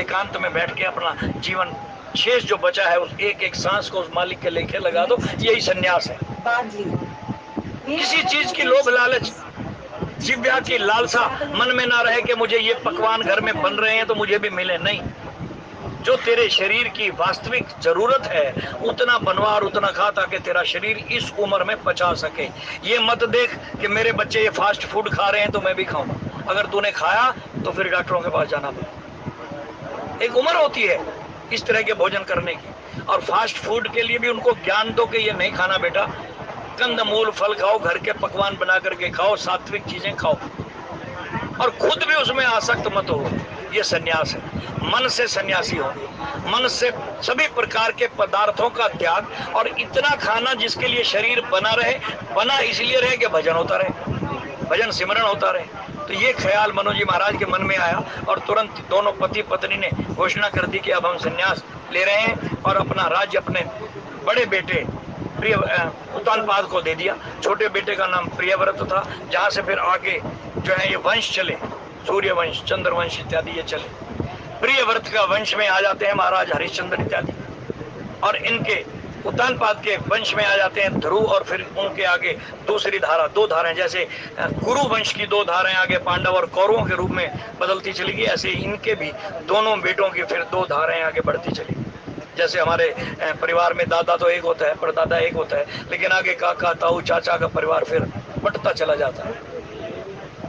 एकांत में बैठ के अपना जीवन शेष जो बचा है उस एक एक सांस को उस मालिक के लेखे लगा दो। यही सन्यास है। किसी चीज की लोभ लालच, जिव्या की लालसा मन में ना रहे कि मुझे ये पकवान घर में बन रहे हैं तो मुझे भी मिले। नहीं, जो तेरे शरीर की वास्तविक जरूरत है उतना बनवा और उतना खा, ताकि तेरा शरीर इस उम्र में पचा सके। ये मत देख कि मेरे बच्चे ये फास्ट फूड खा रहे हैं तो मैं भी खाऊं। अगर तूने खाया तो फिर डॉक्टरों के पास जाना पड़ेगा। एक उम्र होती है इस तरह के भोजन करने की। और फास्ट फूड के लिए भी उनको ज्ञान दो कि ये नहीं खाना बेटा, कंदमूल फल खाओ, घर के पकवान बना करके खाओ, सात्विक चीजें खाओ, और खुद भी उसमें आसक्त मत हो। ये सन्यास है। मन से सन्यासी हो, मन से सभी प्रकार के पदार्थों का त्याग, और इतना खाना जिसके लिए शरीर बना रहे, बना इसलिए रहे कि भजन होता रहे, भजन सिमरण होता रहे। तो ये ख्याल मनोज जी महाराज के मन में आया और तुरंत दोनों पति पत्नी ने घोषणा कर दी कि अब हम संन्यास ले रहे हैं और अपना राज्य अपने बड़े बेटे प्रिय उत्तानपाद को दे दिया। छोटे बेटे का नाम प्रियव्रत था, जहां से फिर आगे जो है ये वंश चले, सूर्य वंश, चंद्र वंश इत्यादि ये चले। प्रियव्रत का वंश में आ जाते हैं महाराज हरिश्चंद्र इत्यादि, और इनके उत्तानपाद के वंश में आ जाते हैं ध्रुव, और फिर उनके आगे दूसरी धारा, दो धाराएं, जैसे कुरु वंश की दो धाराएं आगे पांडव और कौरवों के रूप में बदलती चली गई, ऐसे इनके भी दोनों बेटों की फिर दो धाराएं आगे बढ़ती चली। जैसे हमारे परिवार में दादा तो एक होता है, परदादा एक होता है, लेकिन आगे काका ताऊ चाचा का परिवार फिर बंटता चला जाता है।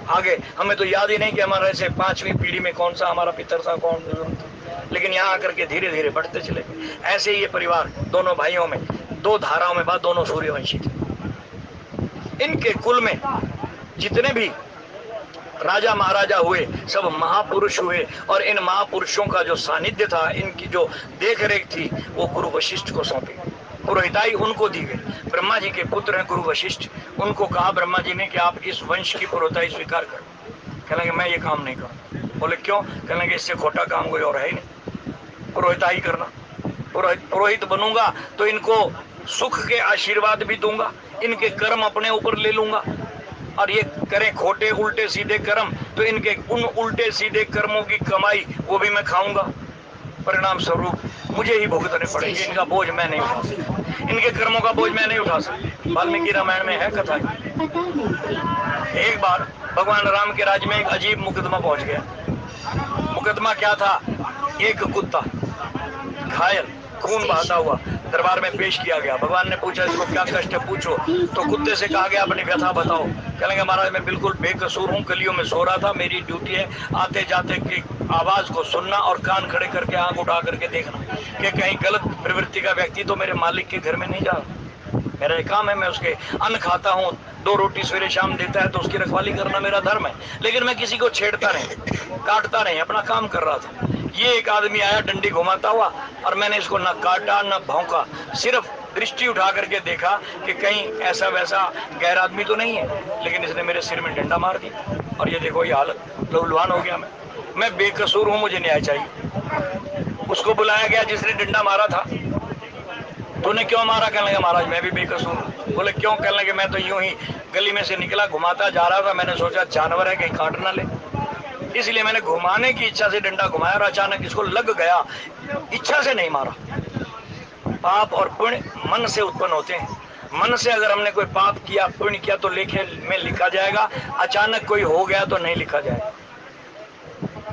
आगे हमें तो याद ही नहीं कि हमारे से 5वीं पीढ़ी में कौन सा हमारा पितर था, कौन बुजुर्ग था, लेकिन यहाँ आकर के धीरे धीरे बढ़ते चले। ऐसे ही ये परिवार दोनों भाइयों में दो धाराओं में, बाद दोनों सूर्यवंशी थे। इनके कुल में जितने भी राजा महाराजा हुए सब महापुरुष हुए, और इन महापुरुषों का जो सानिध्य था, इनकी जो देख रेख थी, वो गुरु वशिष्ठ को सौंपी, पुरोहिताई उनको दी गई। ब्रह्मा जी के पुत्र हैं गुरु वशिष्ठ, उनको कहा ब्रह्मा जी ने कि आप इस वंश की पुरोहिताई स्वीकार करो। कहने मैं ये काम नहीं करूँ। बोले क्यों? कहने इससे खोटा काम कोई और है ही नहीं, पुरोहिताई करना। पुरोहित बनूंगा तो इनको सुख के आशीर्वाद भी दूंगा, इनके कर्म अपने ऊपर ले लूंगा, और ये करें खोटे उल्टे सीधे कर्म तो इनके उन उल्टे सीधे कर्मों की कमाई वो भी मैं खाऊंगा, परिणाम स्वरूप मुझे ही भुगतने पड़ेंगे। इनका बोझ मैं नहीं उठा सकता, इनके कर्मों का बोझ मैं नहीं उठा सकता। वाल्मीकि रामायण में है कथा। एक बार भगवान राम के राज्य में एक अजीब मुकदमा पहुंच गया। मुकदमा क्या था? एक कुत्ता घायल, खून बहता हुआ दरबार में पेश किया गया। भगवान ने पूछा इसको क्या कष्ट है, पूछो। तो कुत्ते से कहा गया अपनी व्यथा बताओ। कहेंगे महाराज मैं बिल्कुल बेकसूर हूँ, कलियों में सो रहा था, मेरी ड्यूटी है आते जाते की आवाज को सुनना और कान खड़े करके आंख उठा करके देखना कि कहीं गलत प्रवृत्ति का व्यक्ति तो मेरे मालिक के घर में नहीं जा। मेरा एक काम है, मैं उसके अन्न खाता हूँ, 2 रोटी सवेरे शाम देता है तो उसकी रखवाली करना मेरा धर्म है, लेकिन मैं किसी को छेड़ता नहीं, काटता नहीं, अपना काम कर रहा था। ये एक आदमी आया डंडी घुमाता हुआ, और मैंने इसको न काटा न भौंका, सिर्फ दृष्टि उठा करके देखा कि कहीं ऐसा वैसा गैर आदमी तो नहीं है, लेकिन इसने मेरे सिर में डंडा मार दिया, और ये देखो ये हालत, लहूलुहान हो गया। मैं बेकसूर हूँ, मुझे न्याय चाहिए। उसको बुलाया गया जिसने डंडा मारा था। तूने क्यों मारा? कहने लगा महाराज मैं भी बेकसूर हूँ। बोले क्यों? कहने लगे मैं तो यूं ही गली में से निकला, घुमाता जा रहा था, मैंने सोचा जानवर है कहीं काट ना ले, इसलिए मैंने घुमाने की इच्छा से डंडा घुमाया और अचानक इसको लग गया, इच्छा से नहीं मारा। पाप और पुण्य मन से उत्पन्न होते हैं। मन से अगर हमने कोई पाप किया, पुण्य किया तो लेखे में लिखा जाएगा, अचानक कोई हो गया तो नहीं लिखा जाएगा।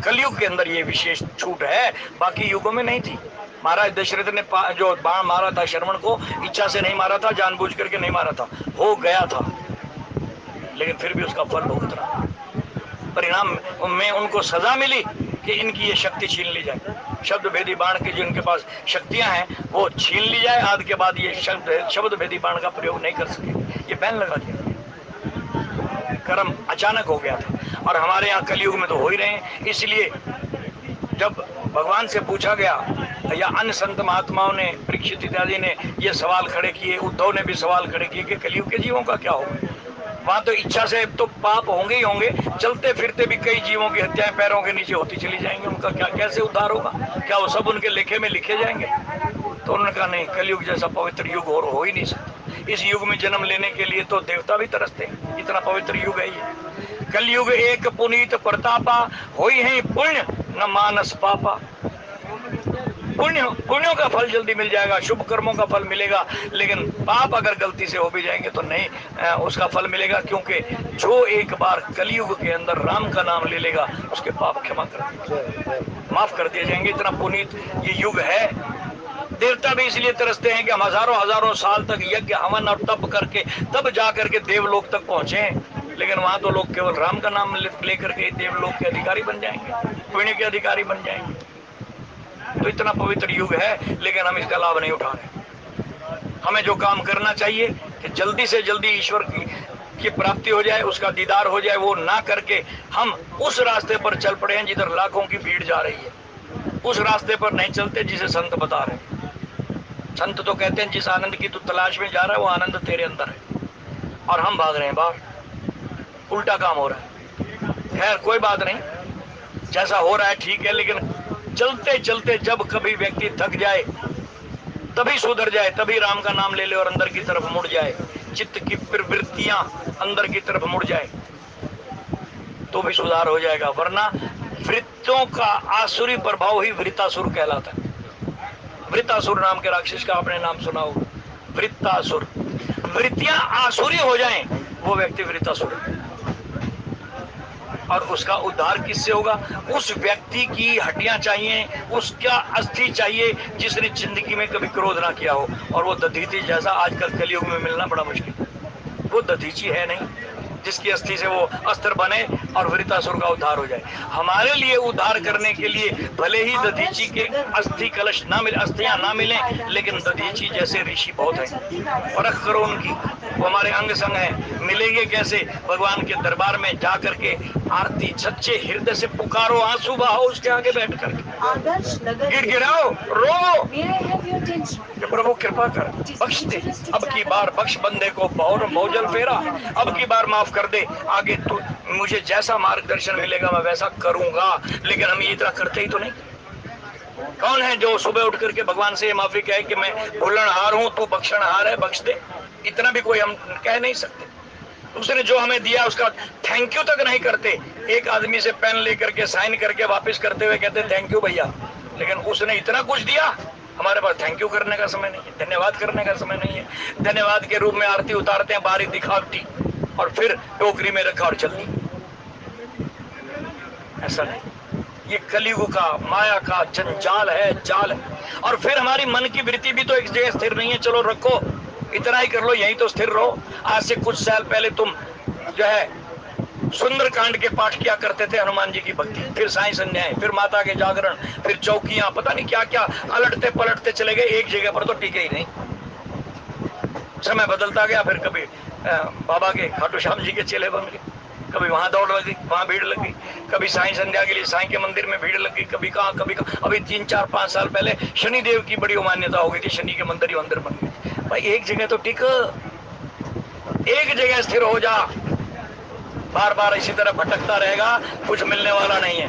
कलयुग के अंदर ये विशेष छूट है, बाकी युगों में नहीं थी। महाराज दशरथ ने जो बाण मारा था श्रवण को, इच्छा से नहीं मारा था, जानबूझ करके नहीं मारा था, हो गया था, लेकिन फिर भी उसका फल भुगत रहा। परिणाम में उनको सजा मिली कि इनकी ये शक्ति छीन ली जाए, शब्द भेदी बाण की जो इनके पास शक्तियां हैं वो छीन ली जाए। आज के बाद ये शब्द भेदी बाण का प्रयोग नहीं कर सके, ये बैन लगा दिया। कर्म अचानक हो गया था, और हमारे यहाँ कलयुग में तो हो ही रहे हैं। इसलिए जब भगवान से पूछा गया या अन्य संत महात्माओं ने, परीक्षित इत्यादि ने ये सवाल खड़े किए, उद्धव ने भी सवाल खड़े किए कि कलयुग के जीवों का क्या होगा। वहां तो इच्छा से तो पाप होंगे ही होंगे, चलते फिरते भी कई जीवों की हत्याएं पैरों के नीचे होती चली जाएंगी, उनका क्या कैसे उद्धार होगा? क्या वो सब उनके लेखे में लिखे जाएंगे? तो उन्होंने कहा नहीं, कलयुग जैसा पवित्र युग और हो ही नहीं सकता। इस युग में जन्म लेने के लिए तो देवता भी तरसते हैं, इतना पवित्र युग है ये। कलयुग एक पुनीत प्रतापा, होई है पुण्य न मानस पापा। पुण्यों का फल जल्दी मिल जाएगा, शुभ कर्मों का फल मिलेगा, लेकिन पाप अगर गलती से हो भी जाएंगे तो नहीं उसका फल मिलेगा, क्योंकि जो एक बार कलयुग के अंदर राम का नाम ले लेगा उसके पाप क्षमा माफ कर दिए जाएंगे। इतना पुनीत ये युग है। देवता भी इसलिए तरसते हैं कि हम हजारों साल तक यज्ञ हवन और तप करके तब जा करके देवलोक तक पहुंचे, लेकिन वहां तो लोग केवल राम का नाम लेकर के देवलोक के अधिकारी बन जाएंगे, पुण्य के अधिकारी बन जाएंगे। तो इतना पवित्र युग है, लेकिन हम इसका लाभ नहीं उठा रहे। हमें जो काम करना चाहिए कि जल्दी से जल्दी ईश्वर की प्राप्ति हो जाए, उसका दीदार हो जाए, वो ना करके हम उस रास्ते पर चल पड़े हैं जिधर लाखों की भीड़ जा रही है। उस रास्ते पर नहीं चलते जिसे संत बता रहे हैं। संत तो कहते हैं जिस आनंद की तू तलाश में जा रहा है वो आनंद तेरे अंदर है, और हम भाग रहे हैं बाहर, उल्टा काम हो रहा है। खैर कोई बात नहीं, जैसा हो रहा है ठीक है, लेकिन चलते चलते जब कभी व्यक्ति थक जाए तभी सुधर जाए, तभी राम का नाम ले ले और अंदर की तरफ मुड़ जाए, चित्त की प्रवृत्तियां अंदर की तरफ मुड़ जाए तो भी सुधार हो जाएगा। वरना वृत्तों का आसुरी प्रभाव ही वृत्तासुर कहलाता है। वृत्तासुर नाम के राक्षस का आपने नाम सुना होगा, वृत्तासुर। वृत्तियां आसुरी हो जाएं वो व्यक्ति वृत्तासुर है। और उसका उद्धार किससे होगा? उस व्यक्ति की हड्डियां चाहिए, उसका अस्थि चाहिए जिसने जिंदगी में कभी क्रोध ना किया हो। और वो दधीची जैसा आजकल कलयुग में मिलना बड़ा मुश्किल है। वो दधीची है नहीं जिसकी अस्थि से वो अस्त्र बने और वृत्तासुर का उद्धार हो जाए। हमारे लिए उद्धार करने के लिए भले ही दधीची के अस्थि कलश ना मिले, अस्थियां ना मिले, लेकिन दधीची जैसे ऋषि बहुत हैं। परख करो उनकी, वो हमारे अंग संग है। मिलेंगे कैसे? भगवान के दरबार में जा करके आरती सच्चे हृदय से पुकारो, आंसू बहाओ उसके आगे बैठ करके, गिड़गिड़ाओ, रो, प्रभु कृपा कर, बख्श दे, अब की बार बख्श बंदे को भौजल फेरा, अब की बार माफ कर दे, आगे तो मुझे जैसा मार्गदर्शन मिलेगा मैं वैसा करूंगा। लेकिन हम ये इतना करते ही तो नहीं। कौन है जो सुबह उठ करके भगवान से माफी कहे कि मैं भूलनहार हूं, तू बख्शनहार है, बख्श दे? इतना भी कोई हम कह नहीं सकते। उसने जो हमें दिया उसका थैंक यू तक नहीं करते। एक आदमी से पेन लेकर के साइन करके वापस करते हुए कहते थैंक यू भैया, लेकिन उसने इतना कुछ दिया, हमारे पास थैंक यू करने का समय नहीं है, धन्यवाद करने का समय नहीं है। धन्यवाद के रूप में आरती उतारते हैं, बारी दिखावटी, और फिर टोकरी में रखा और चल दी। ऐसा नहीं, ये कलयुग का माया का जंजाल है, जाल है। और फिर हमारी मन की वृत्ति भी तो एक जगह स्थिर नहीं है। चलो रखो, इतना ही कर लो, यहीं तो स्थिर रहो। आज से कुछ साल पहले तुम जो है सुंदरकांड के पाठ किया करते थे, हनुमान जी की भक्ति, फिर साई संध्याएं, फिर माता के जागरण, फिर चौकियां, पता नहीं क्या क्या अलटते पलटते चले गए, एक जगह पर तो टिके ही नहीं। समय बदलता गया, फिर कभी बाबा के खाटू श्याम जी के चेले बन गए, कभी वहां दौड़ लगी, वहां भीड़ लगी, कभी साई संध्या के लिए साई के मंदिर में भीड़ लगी, कभी कहां कभी कहां। अभी 3-4-5 साल पहले शनि देव की बड़ी मान्यता हो गई थी, शनि के मंदिर ही मंदिर बन गए। भाई एक जगह तो टिक, एक जगह स्थिर हो जा। बार बार इसी तरह भटकता रहेगा, कुछ मिलने वाला नहीं है।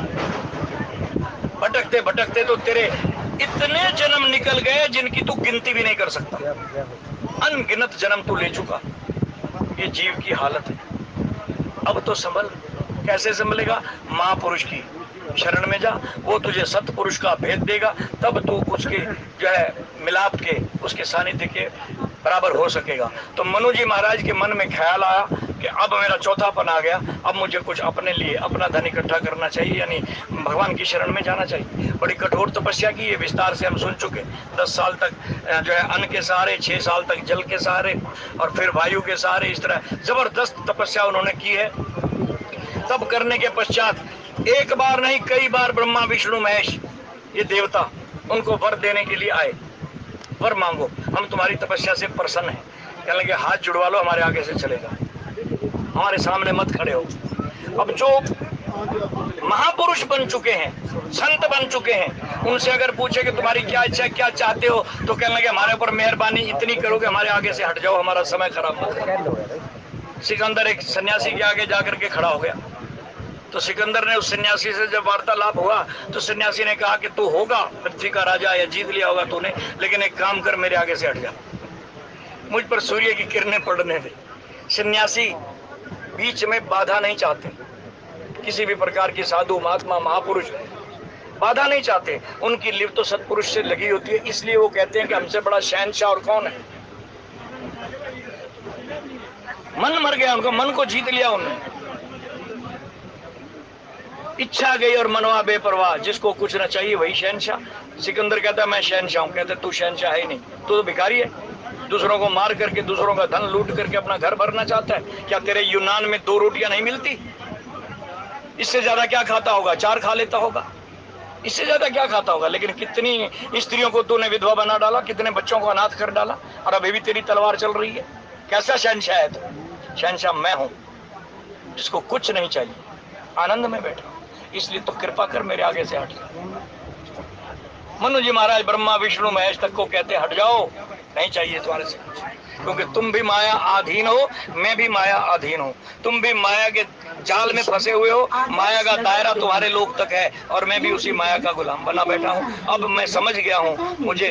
भटकते भटकते तो तेरे इतने जन्म निकल गए जिनकी तू गिनती भी नहीं कर सकता। अनगिनत जन्म तू ले चुका। ये जीव की हालत है। अब तो संभल। कैसे संभलेगा? महापुरुष की शरण में जा, वो तुझे सतपुरुष का भेद देगा, तब तू उसके जो है मिलाप के, उसके सानिध्य के बराबर हो सकेगा। तो मनु जी महाराज के मन में ख्याल आया कि अब मेरा चौथापन आ गया, अब मुझे कुछ अपने लिए अपना धन इकट्ठा करना चाहिए, यानी भगवान की शरण में जाना चाहिए। बड़ी कठोर तपस्या की, ये विस्तार से हम सुन चुके। 10 साल तक जो है अन्न के सहारे, 6 साल तक जल के सहारे, और फिर वायु के सहारे, इस तरह जबरदस्त तपस्या उन्होंने की है। तब करने के पश्चात एक बार नहीं, कई बार ब्रह्मा विष्णु महेश ये देवता उनको वर देने के लिए आए। वर मांगो, हम तुम्हारी तपस्या से प्रसन्न हैं। कहने लगे हाथ जुड़वा लो, हमारे आगे से चलेगा, हमारे सामने मत खड़े हो। अब जो महापुरुष बन चुके हैं, संत बन चुके हैं, उनसे अगर पूछे कि तुम्हारी क्या इच्छा है, क्या चाहते हो, तो कहने लगे हमारे ऊपर मेहरबानी इतनी करो कि हमारे आगे से हट जाओ, हमारा समय खराब मत करो। सिकंदर एक सन्यासी के आगे जाकर के खड़ा हो गया। तो सिकंदर ने उस सन्यासी से जब वार्तालाप हुआ तो सन्यासी ने कहा कि तू होगा पृथ्वी का राजा, या जीत लिया होगा तूने, लेकिन एक काम कर, मेरे आगे से हट जा, मुझ पर सूर्य की किरणें पड़ने दे। सन्यासी बीच में बाधा नहीं चाहते, किसी भी प्रकार की साधु महात्मा महापुरुष बाधा नहीं चाहते, उनकी लिव तो सत्पुरुष से लगी होती है। इसलिए वो कहते हैं कि हमसे बड़ा शहंशाह और कौन है। मन मर गया उनका, मन को जीत लिया उन्होंने। इच्छा गई और मनवा बेपरवाह, जिसको कुछ न चाहिए वही शहंशाह। सिकंदर कहता है मैं शहंशाह हूं, कहते तू शहंशाह है ही नहीं, तू तो भिखारी है। दूसरों को मार करके, दूसरों का धन लूट करके अपना घर भरना चाहता है। क्या तेरे यूनान में 2 रोटियां नहीं मिलती? इससे ज्यादा क्या खाता होगा? 4 खा लेता होगा, इससे ज्यादा क्या खाता होगा? लेकिन कितनी स्त्रियों को तूने विधवा बना डाला, कितने बच्चों को अनाथ कर डाला, और अभी भी तेरी तलवार चल रही है। कैसा शहंशाह है तू? शहंशाह मैं हूं जिसको कुछ नहीं चाहिए, आनंद में बैठा हूं, इसलिए तो कृपा कर मेरे आगे से हट जा। मनु जी महाराज ब्रह्मा विष्णु महेश तक को कहते हट जाओ, नहीं चाहिए तुम्हारे से कुछ, क्योंकि तुम भी माया अधीन हो, मैं भी माया अधीन हूँ। तुम भी माया के जाल में फंसे हुए हो, माया का दायरा तुम्हारे लोग तक है और मैं भी उसी माया का गुलाम बना बैठा हूँ। अब मैं समझ गया हूँ, मुझे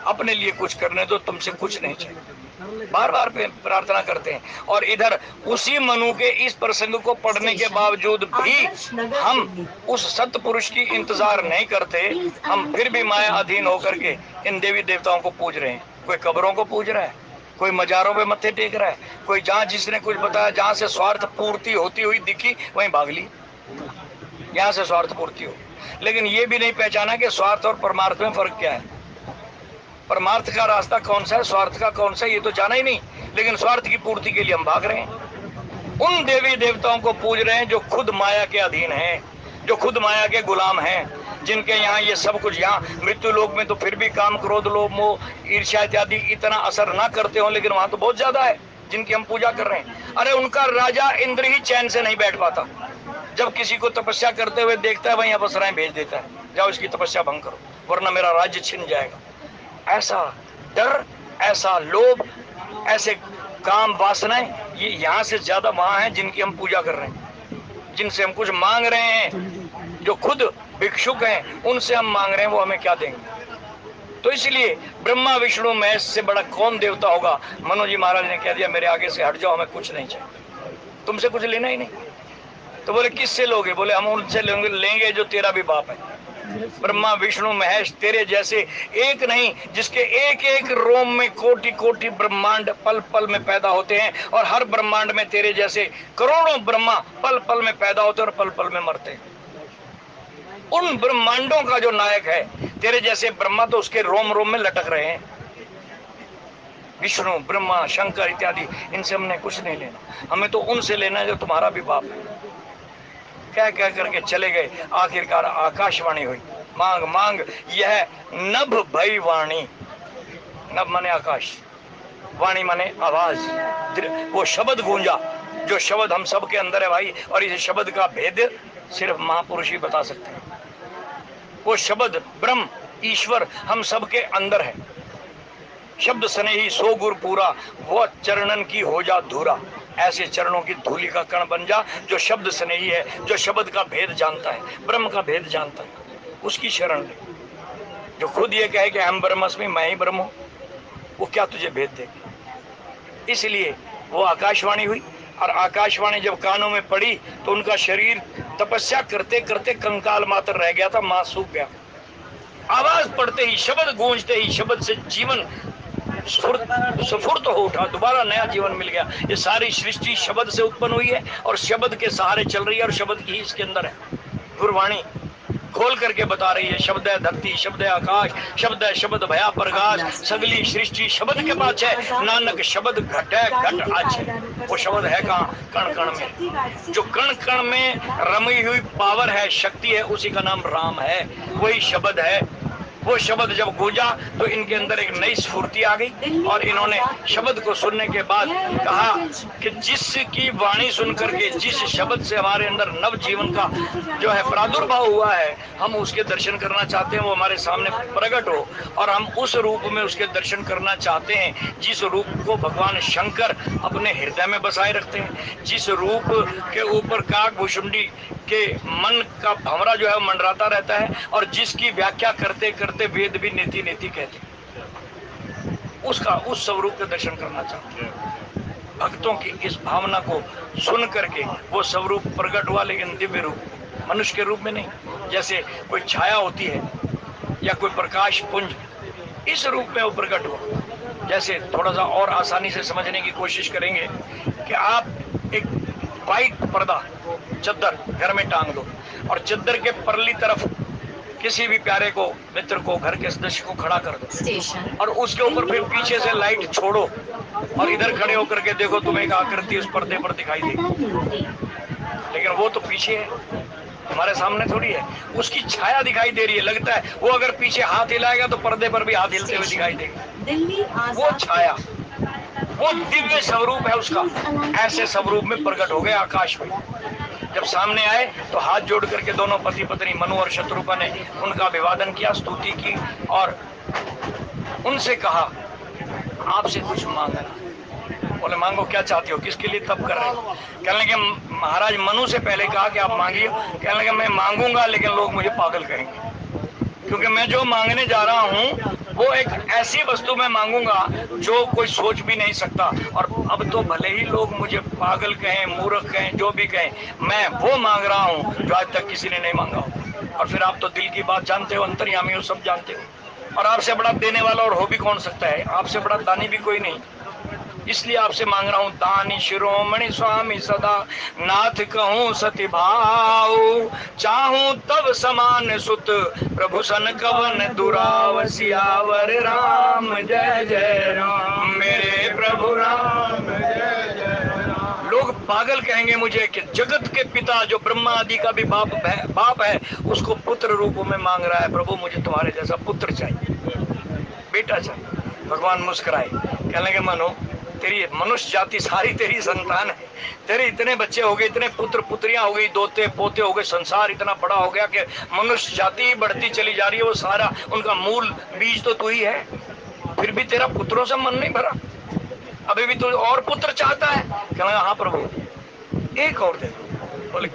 अपने लिए कुछ करने दो, तुमसे कुछ नहीं चाहिए। बार बार प्रार्थना करते हैं। और इधर उसी मनु के इस प्रसंग को पढ़ने के बावजूद भी हम उस सत्य पुरुष की इंतजार नहीं करते, हम फिर भी माया अधीन होकर के इन देवी देवताओं को पूज रहे हैं। कोई कब्रों को पूज रहा है, कोई मजारों पे मत्थे टेक रहा है, कोई जहां जिसने कुछ बताया, जहां से स्वार्थ पूर्ति होती हुई दिखी वहीं भाग ली, यहां से स्वार्थ पूर्ति हो। लेकिन ये भी नहीं पहचाना कि स्वार्थ और परमार्थ में फर्क क्या है, परमार्थ का रास्ता कौन सा है, स्वार्थ का कौन सा है, ये तो जाना ही नहीं। लेकिन स्वार्थ की पूर्ति के लिए हम भाग रहे हैं। उन देवी देवताओं को पूज रहे हैं जो खुद माया के अधीन हैं, जो खुद माया के गुलाम हैं, जिनके यहाँ ये सब कुछ, यहाँ मृत्यु लोक में तो फिर भी काम क्रोध लोभ मोह ईर्ष्या इत्यादि इतना असर ना करते हो, लेकिन वहां तो बहुत ज्यादा है जिनकी हम पूजा कर रहे हैं। अरे उनका राजा इंद्र ही चैन से नहीं बैठ पाता, जब किसी को तपस्या करते हुए देखता है वहीं अप्सराएं भेज देता है, जाओ इसकी तपस्या भंग करो वरना मेरा राज्य छिन जाएगा। ऐसा डर, ऐसा लोभ, ऐसे काम वासनाएं, ये यहाँ से ज्यादा वहां है जिनकी हम पूजा कर रहे हैं, जिनसे हम कुछ मांग रहे हैं, जो खुद भिक्षुक हैं, उनसे हम मांग रहे हैं, वो हमें क्या देंगे। तो इसलिए ब्रह्मा विष्णु महेश से बड़ा कौन देवता होगा। मनु जी महाराज ने कह दिया मेरे आगे से हट जाओ, हमें कुछ नहीं चाहिए, तुमसे कुछ लेना ही नहीं। तो बोले किससे लोगे, बोले हम उनसे लेंगे जो तेरा भी बाप है। ब्रह्मा विष्णु महेश तेरे जैसे एक नहीं, जिसके एक एक रोम में कोटि कोटि ब्रह्मांड पल पल में पैदा होते हैं, और हर ब्रह्मांड में तेरे जैसे करोड़ों ब्रह्मा पल पल में पैदा होते हैं और पल पल में मरते हैं। उन ब्रह्मांडों का जो नायक है तेरे जैसे ब्रह्मा, तो उसके रोम रोम में लटक रहे हैं। विष्णु ब्रह्मा शंकर इत्यादि, इनसे हमने कुछ नहीं लेना, हमें तो उनसे लेना है जो तुम्हारा भी बाप है। कह कह करके चले गए। आखिरकार आकाशवाणी हुई, मांग मांग यह नभ भई वाणी। नभ माने आकाश, वाणी माने आवाज, वो शब्द गूंजा, जो शब्द हम सब के अंदर है भाई, और इस शब्द का भेद सिर्फ महापुरुष ही बता सकते हैं। वो शब्द ब्रह्म ईश्वर हम सब के अंदर है। शब्द सने ही सो गुर पूरा, वो चरणन की हो जा धूरा। ऐसे चरणों की धूलि का कण बन जा जो शब्द स्नेही है, जो शब्द का भेद जानता है, ब्रह्म का भेद जानता है, उसकी शरण ले। जो खुद ये कहे कि हम ब्रह्मस्मि, मैं ही ब्रह्म हूं, वो क्या तुझे भेद देगी। इसलिए वो आकाशवाणी हुई, और आकाशवाणी जब कानों में पड़ी तो उनका शरीर तपस्या करते करते कंकाल मात्र रह गया था, मां सूख गया। आवाज पड़ते ही, शब्द गूंजते ही, शब्द से जीवन स्फूर्त हो उठा, दोबारा नया जीवन मिल गया। ये सारी सृष्टि शब्द से उत्पन्न हुई है और शब्द के सहारे चल रही है, और शब्द ही इसके अंदर है। गुरवाणी खोल करके बता रही है, शब्द है धरती, शब्द है आकाश, शब्द है शब्द भया प्रकाश, सगली सृष्टि शब्द के पास है। नानक शब्द घट है, घट आज है। वो शब्द है कहाँ, कण कण में। जो कण कण में रमी हुई पावर है, शक्ति है, उसी का नाम राम है, वही शब्द है। वो शब्द जब गूंजा तो इनके अंदर एक नई स्फूर्ति आ गई, और इन्होंने शब्द को सुनने के बाद कहा कि जिसकी वाणी सुन करके, जिस शब्द से हमारे अंदर नव जीवन का जो है प्रादुर्भाव हुआ है, हम उसके दर्शन करना चाहते हैं, वो हमारे सामने प्रकट हो, और हम उस रूप में उसके दर्शन करना चाहते हैं जिस रूप को भगवान शंकर अपने हृदय में बसाए रखते हैं, जिस रूप के ऊपर काक भुषुंडी के मन का भंवरा जो है वो मंडराता रहता है, और जिसकी व्याख्या करते करते वेद भी नीति नीति कहते, उसका उस स्वरूप के दर्शन करना चाहते हैं। भक्तों की इस भावना को सुन करके वो स्वरूप प्रकट हुआ, लेकिन दिव्य रूप, मनुष्य के रूप में नहीं। जैसे कोई छाया होती है या कोई प्रकाश पुंज, इस रूप में वो प्रकट हुआ। जैसे थोड़ा सा और आसानी से समझने की कोशिश करेंगे कि आप एक वाइट पर्दा चद्दर घर में टांग दो, और चद्दर के परली तरफ किसी भी प्यारे को, मित्र को, घर के सदस्य को खड़ा कर दो, और उसके ऊपर फिर पीछे से लाइट छोड़ो, और इधर खड़े होकर के देखो, तुम्हें एक आकृति उस पर्दे पर दिखाई देगी। लेकिन वो तो पीछे है, हमारे सामने थोड़ी है, उसकी छाया दिखाई दे रही है। लगता है वो अगर पीछे हाथ हिलाएगा तो पर्दे पर भी हाथ हिलते हुए दिखाई देगा, वो छाया। वो दिव्य स्वरूप है उसका, ऐसे स्वरूप में प्रकट हो गए आकाश में। जब सामने आए तो हाथ जोड़ करके दोनों पति पत्नी मनु और शत्रुघ्न ने उनका अभिवादन किया, स्तुति की और उनसे कहा आपसे कुछ मांगना। बोले मांगो, क्या चाहते हो, किसके लिए तप कर रहे हो? कहने लगे महाराज मनु से पहले कहा कि आप मांगिए। कहने लगे मैं मांगूंगा लेकिन लोग मुझे पागल कहेंगे, क्योंकि मैं जो मांगने जा रहा हूँ वो एक ऐसी वस्तु में मांगूंगा जो कोई सोच भी नहीं सकता। और अब तो भले ही लोग मुझे पागल कहें, मूर्ख कहें, जो भी कहें, मैं वो मांग रहा हूँ जो आज तक किसी ने नहीं मांगा हो। और फिर आप तो दिल की बात जानते हो, अंतर्यामी हो, सब जानते हो। और आपसे बड़ा देने वाला और हो भी कौन सकता है? आपसे बड़ा दानी भी कोई नहीं। इसलिए आपसे मांग रहा हूं, दानी शिरोमणि स्वामी सदा नाथ कहूं सति भाव, चाहूं तब समान सुत प्रभु सन कवन दुराव, सियावर राम जय जय राम, मेरे प्रभु राम जय जय राम। लोग पागल कहेंगे मुझे कि जगत के पिता जो ब्रह्मा आदि का भी बाप है उसको पुत्र रूप में मांग रहा है। प्रभु मुझे तुम्हारे जैसा पुत्र चाहिए, बेटा चाहिए। भगवान मुस्कुराए, कहने लगे मनो तेरी मनुष्य जाति सारी तेरी संतान है, तेरे इतने बच्चे हो गए, इतने पुत्र पुत्रियां हो गई, दोते पोते हो गए, संसार इतना बड़ा हो गया कि मनुष्य जाति ही बढ़ती चली जा रही है। वो सारा उनका मूल बीज तो तू ही है, फिर भी तेरा पुत्रों से मन नहीं भरा, अभी भी तू और पुत्र चाहता है? कहना हाँ प्रभु एक और दे दो। बोले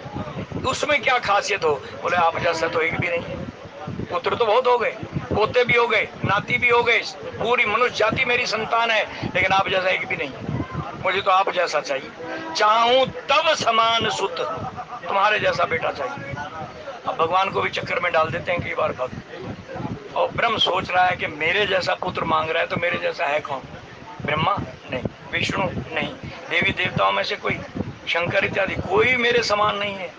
उसमें क्या खासियत हो? बोले आप जैसा तो एक भी नहीं है। पुत्र तो बहुत हो गए, पोते भी हो गए, नाती भी हो गए, पूरी मनुष्य जाति मेरी संतान है, लेकिन आप जैसा एक भी नहीं। मुझे तो आप जैसा चाहिए, चाहूं तब समान सुत, तुम्हारे जैसा बेटा चाहिए। अब भगवान को भी चक्कर में डाल देते हैं कई बार भक्त। और ब्रह्म सोच रहा है कि मेरे जैसा पुत्र मांग रहा है तो मेरे जैसा है कौन? ब्रह्मा नहीं, विष्णु नहीं, देवी देवताओं में से कोई, शंकर इत्यादि कोई मेरे समान नहीं है,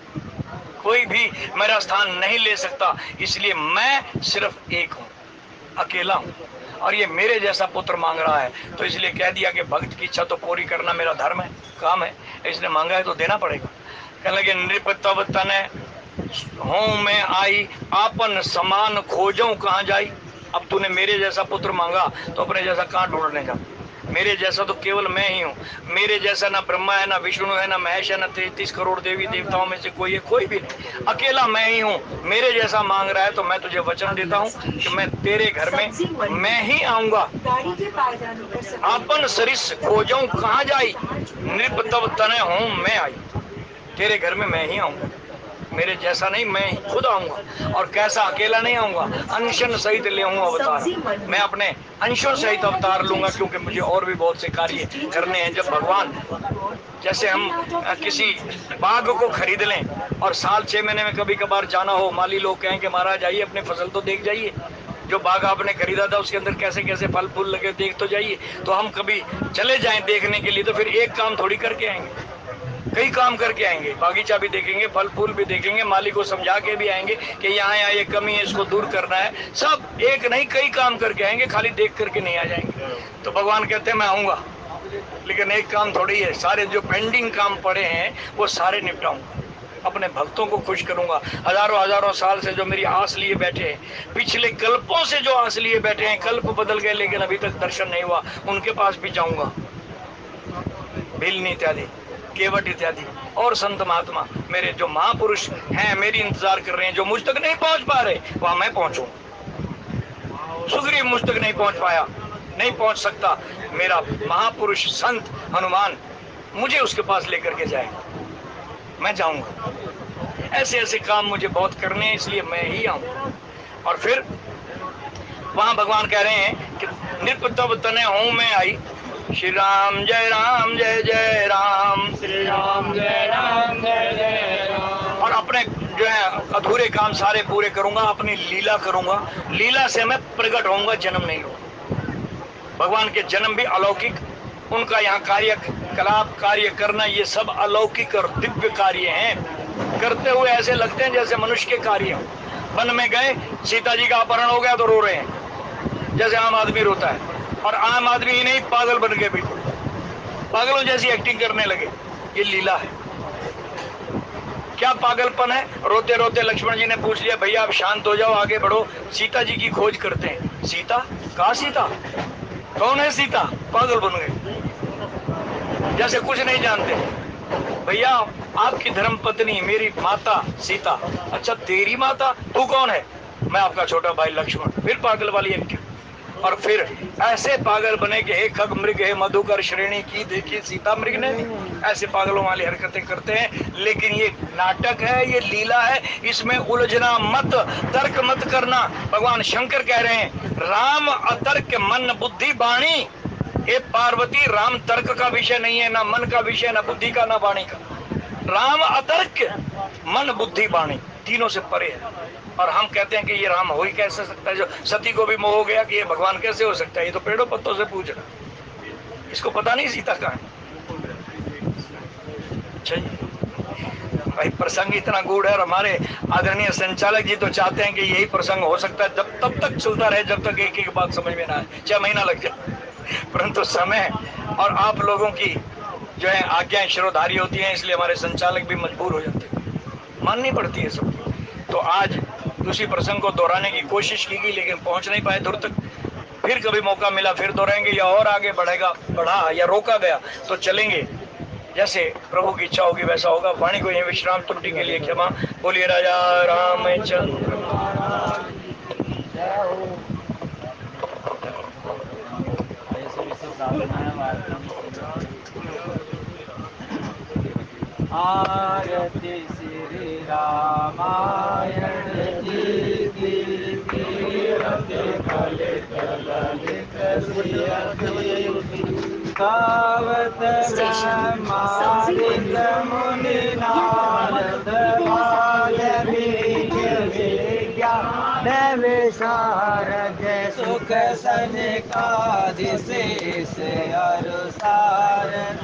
कोई भी मेरा स्थान नहीं ले सकता। इसलिए मैं सिर्फ एक हूँ, अकेला हूँ, और ये मेरे जैसा पुत्र मांग रहा है। तो इसलिए कह दिया कि भक्त की इच्छा तो पूरी करना मेरा धर्म है, काम है, इसने मांगा है तो देना पड़ेगा। कहने लगे नृप तब तने हूँ मैं आई, आपन समान खोजूं कहाँ जाई। अब तूने मेरे जैसा पुत्र मांगा तो अपने जैसा कहाँ ढूंढने का? मेरे जैसा तो केवल मैं ही हूँ, मेरे जैसा ना ब्रह्मा है, ना विष्णु है, ना महेश है, ना 33 करोड़ देवी देवताओं में से कोई है, कोई भी नहीं, अकेला मैं ही हूँ। मेरे जैसा मांग रहा है तो मैं तुझे वचन देता हूँ कि मैं तेरे घर में मैं ही आऊंगा। अपन सरिस खोजूं कहाँ जाई, नृप तब तने हूँ मैं आई, तेरे घर में मैं ही आऊंगा, मेरे जैसा नहीं, मैं खुद आऊंगा। और कैसा? अकेला नहीं आऊंगा, अंशन सहित ले आऊंगा अवतार, मैं अपने अंशों सहित अवतार लूंगा, क्योंकि मुझे और भी बहुत से कार्य करने हैं। जब भगवान, जैसे हम किसी बाग को खरीद लें और साल 6 महीने में कभी कभार जाना हो, माली लोग कहें कि महाराज आइए अपने फसल तो देख जाइए, जो बाग आपने खरीदा था उसके अंदर कैसे कैसे फल फूल लगे देख तो जाइए। तो हम कभी चले जाएं देखने के लिए तो फिर एक काम थोड़ी करके आएंगे, कई काम करके आएंगे, बागीचा भी देखेंगे, फल फूल भी देखेंगे, माली को समझा के भी आएंगे कि यहाँ ये कमी है, इसको दूर करना है, सब एक नहीं कई काम करके आएंगे, खाली देख करके नहीं आ जाएंगे। तो भगवान कहते हैं मैं आऊंगा, लेकिन एक काम थोड़ी है, सारे जो पेंडिंग काम पड़े हैं वो सारे निपटाऊंगा, अपने भक्तों को खुश करूंगा। हजारों हजारों साल से जो मेरी आस लिए बैठे हैं, पिछले कल्पों से जो आस लिए बैठे हैं, कल्प बदल गए लेकिन अभी तक दर्शन नहीं हुआ, उनके पास भी जाऊंगा। भिलनी इत्यादि, केवट इत्यादि और संत महात्मा मेरे जो महापुरुष हैं मेरी इंतजार कर रहे हैं, जो मुझ तक नहीं पहुंच पा रहे वहां मैं पहुंचूं। सुग्रीव मुझ तक नहीं पहुंच पाया, नहीं पहुंच सकता, मेरा महापुरुष संत हनुमान मुझे उसके पास लेकर के जाएगा, मैं जाऊंगा। ऐसे ऐसे काम मुझे बहुत करने हैं, इसलिए मैं ही आऊंगा। और फिर वहां भगवान कह रहे हैं कि नृप तब तने हूं मैं आई, श्री राम जय जय राम, श्री राम जय जय राम। और अपने जो है अधूरे काम सारे पूरे करूंगा, अपनी लीला करूंगा, लीला से मैं प्रकट होऊंगा, जन्म नहीं लूंगा। भगवान के जन्म भी अलौकिक, उनका यहाँ कार्यकलाप कार्य करना ये सब अलौकिक और दिव्य कार्य हैं। करते हुए ऐसे लगते हैं जैसे मनुष्य के कार्य हो। वन में गए, सीता जी का अपहरण हो गया तो रो रहे हैं जैसे आम आदमी रोता है, और आम आदमी ही नहीं पागल बन गए, बिल्कुल पागलों जैसी एक्टिंग करने लगे। ये लीला है। क्या पागलपन है? रोते रोते लक्ष्मण जी ने पूछ लिया, भैया आप शांत हो जाओ, आगे बढ़ो, सीता जी की खोज करते हैं। सीता? कहाँ सीता? कौन है सीता? पागल बन गए। जैसे कुछ नहीं जानते। भैया आपकी धर्म पत्नी मेरी माता सीता। अच्छा तेरी माता, तू कौन है? मैं आपका छोटा भाई लक्ष्मण। फिर पागल वाली एक। और फिर ऐसे पागल बने कि हे खग मृग हे मधुकर श्रेणी की देखी सीता मृग ने भी। ऐसे पागलों वाली हरकतें करते हैं। लेकिन ये नाटक है, ये लीला है, इसमें उलझना मत, तर्क मत करना। भगवान शंकर कह रहे हैं राम अतर्क मन बुद्धि बाणी। हे पार्वती, राम तर्क का विषय नहीं है, ना मन का विषय, ना बुद्धि का, ना वाणी का। राम अतर्क मन बुद्धि वाणी तीनों से परे है। और हम कहते हैं कि ये राम हो ही कैसे सकता है? जो सती को भी मोह हो गया कि ये भगवान कैसे हो सकता है? ये तो पेड़ों पत्तों से पूछ रहा, इसको पता नहीं सीता कहाँ है। अच्छा जी, भाई प्रसंग इतना गूढ़ है और हमारे आदरणीय संचालक जी तो चाहते हैं कि यही प्रसंग हो सकता है जब तब तक चलता रहे जब तक एक एक बात समझ में ना आए, 6 महीना लग जाए। परंतु समय और आप लोगों की जो है आज्ञाएं शिरोधारी होती हैं, इसलिए हमारे संचालक भी मजबूर हो जाते हैं, माननी पड़ती है सब। तो आज उसी प्रसंग को दोहराने की कोशिश की गई लेकिन पहुंच नहीं पाए दूर तक। फिर कभी मौका मिला फिर दोहराएंगे, या और आगे बढ़ा या रोका गया तो चलेंगे। जैसे प्रभु की इच्छा होगी वैसा होगा। वाणी को यह विश्राम त्रुटि के लिए क्षमा। बोलिए राजा रामचंद्र। आरती श्री रामायण जी की तीरथ कलित ललित गावत ब्रह्मादिक मुनि नारद विज्ञान विशारद सुख सनकादिशेष अरु सारद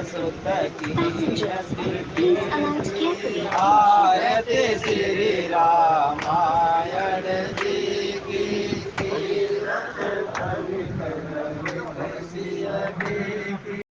सुत की आरती श्री रामायण।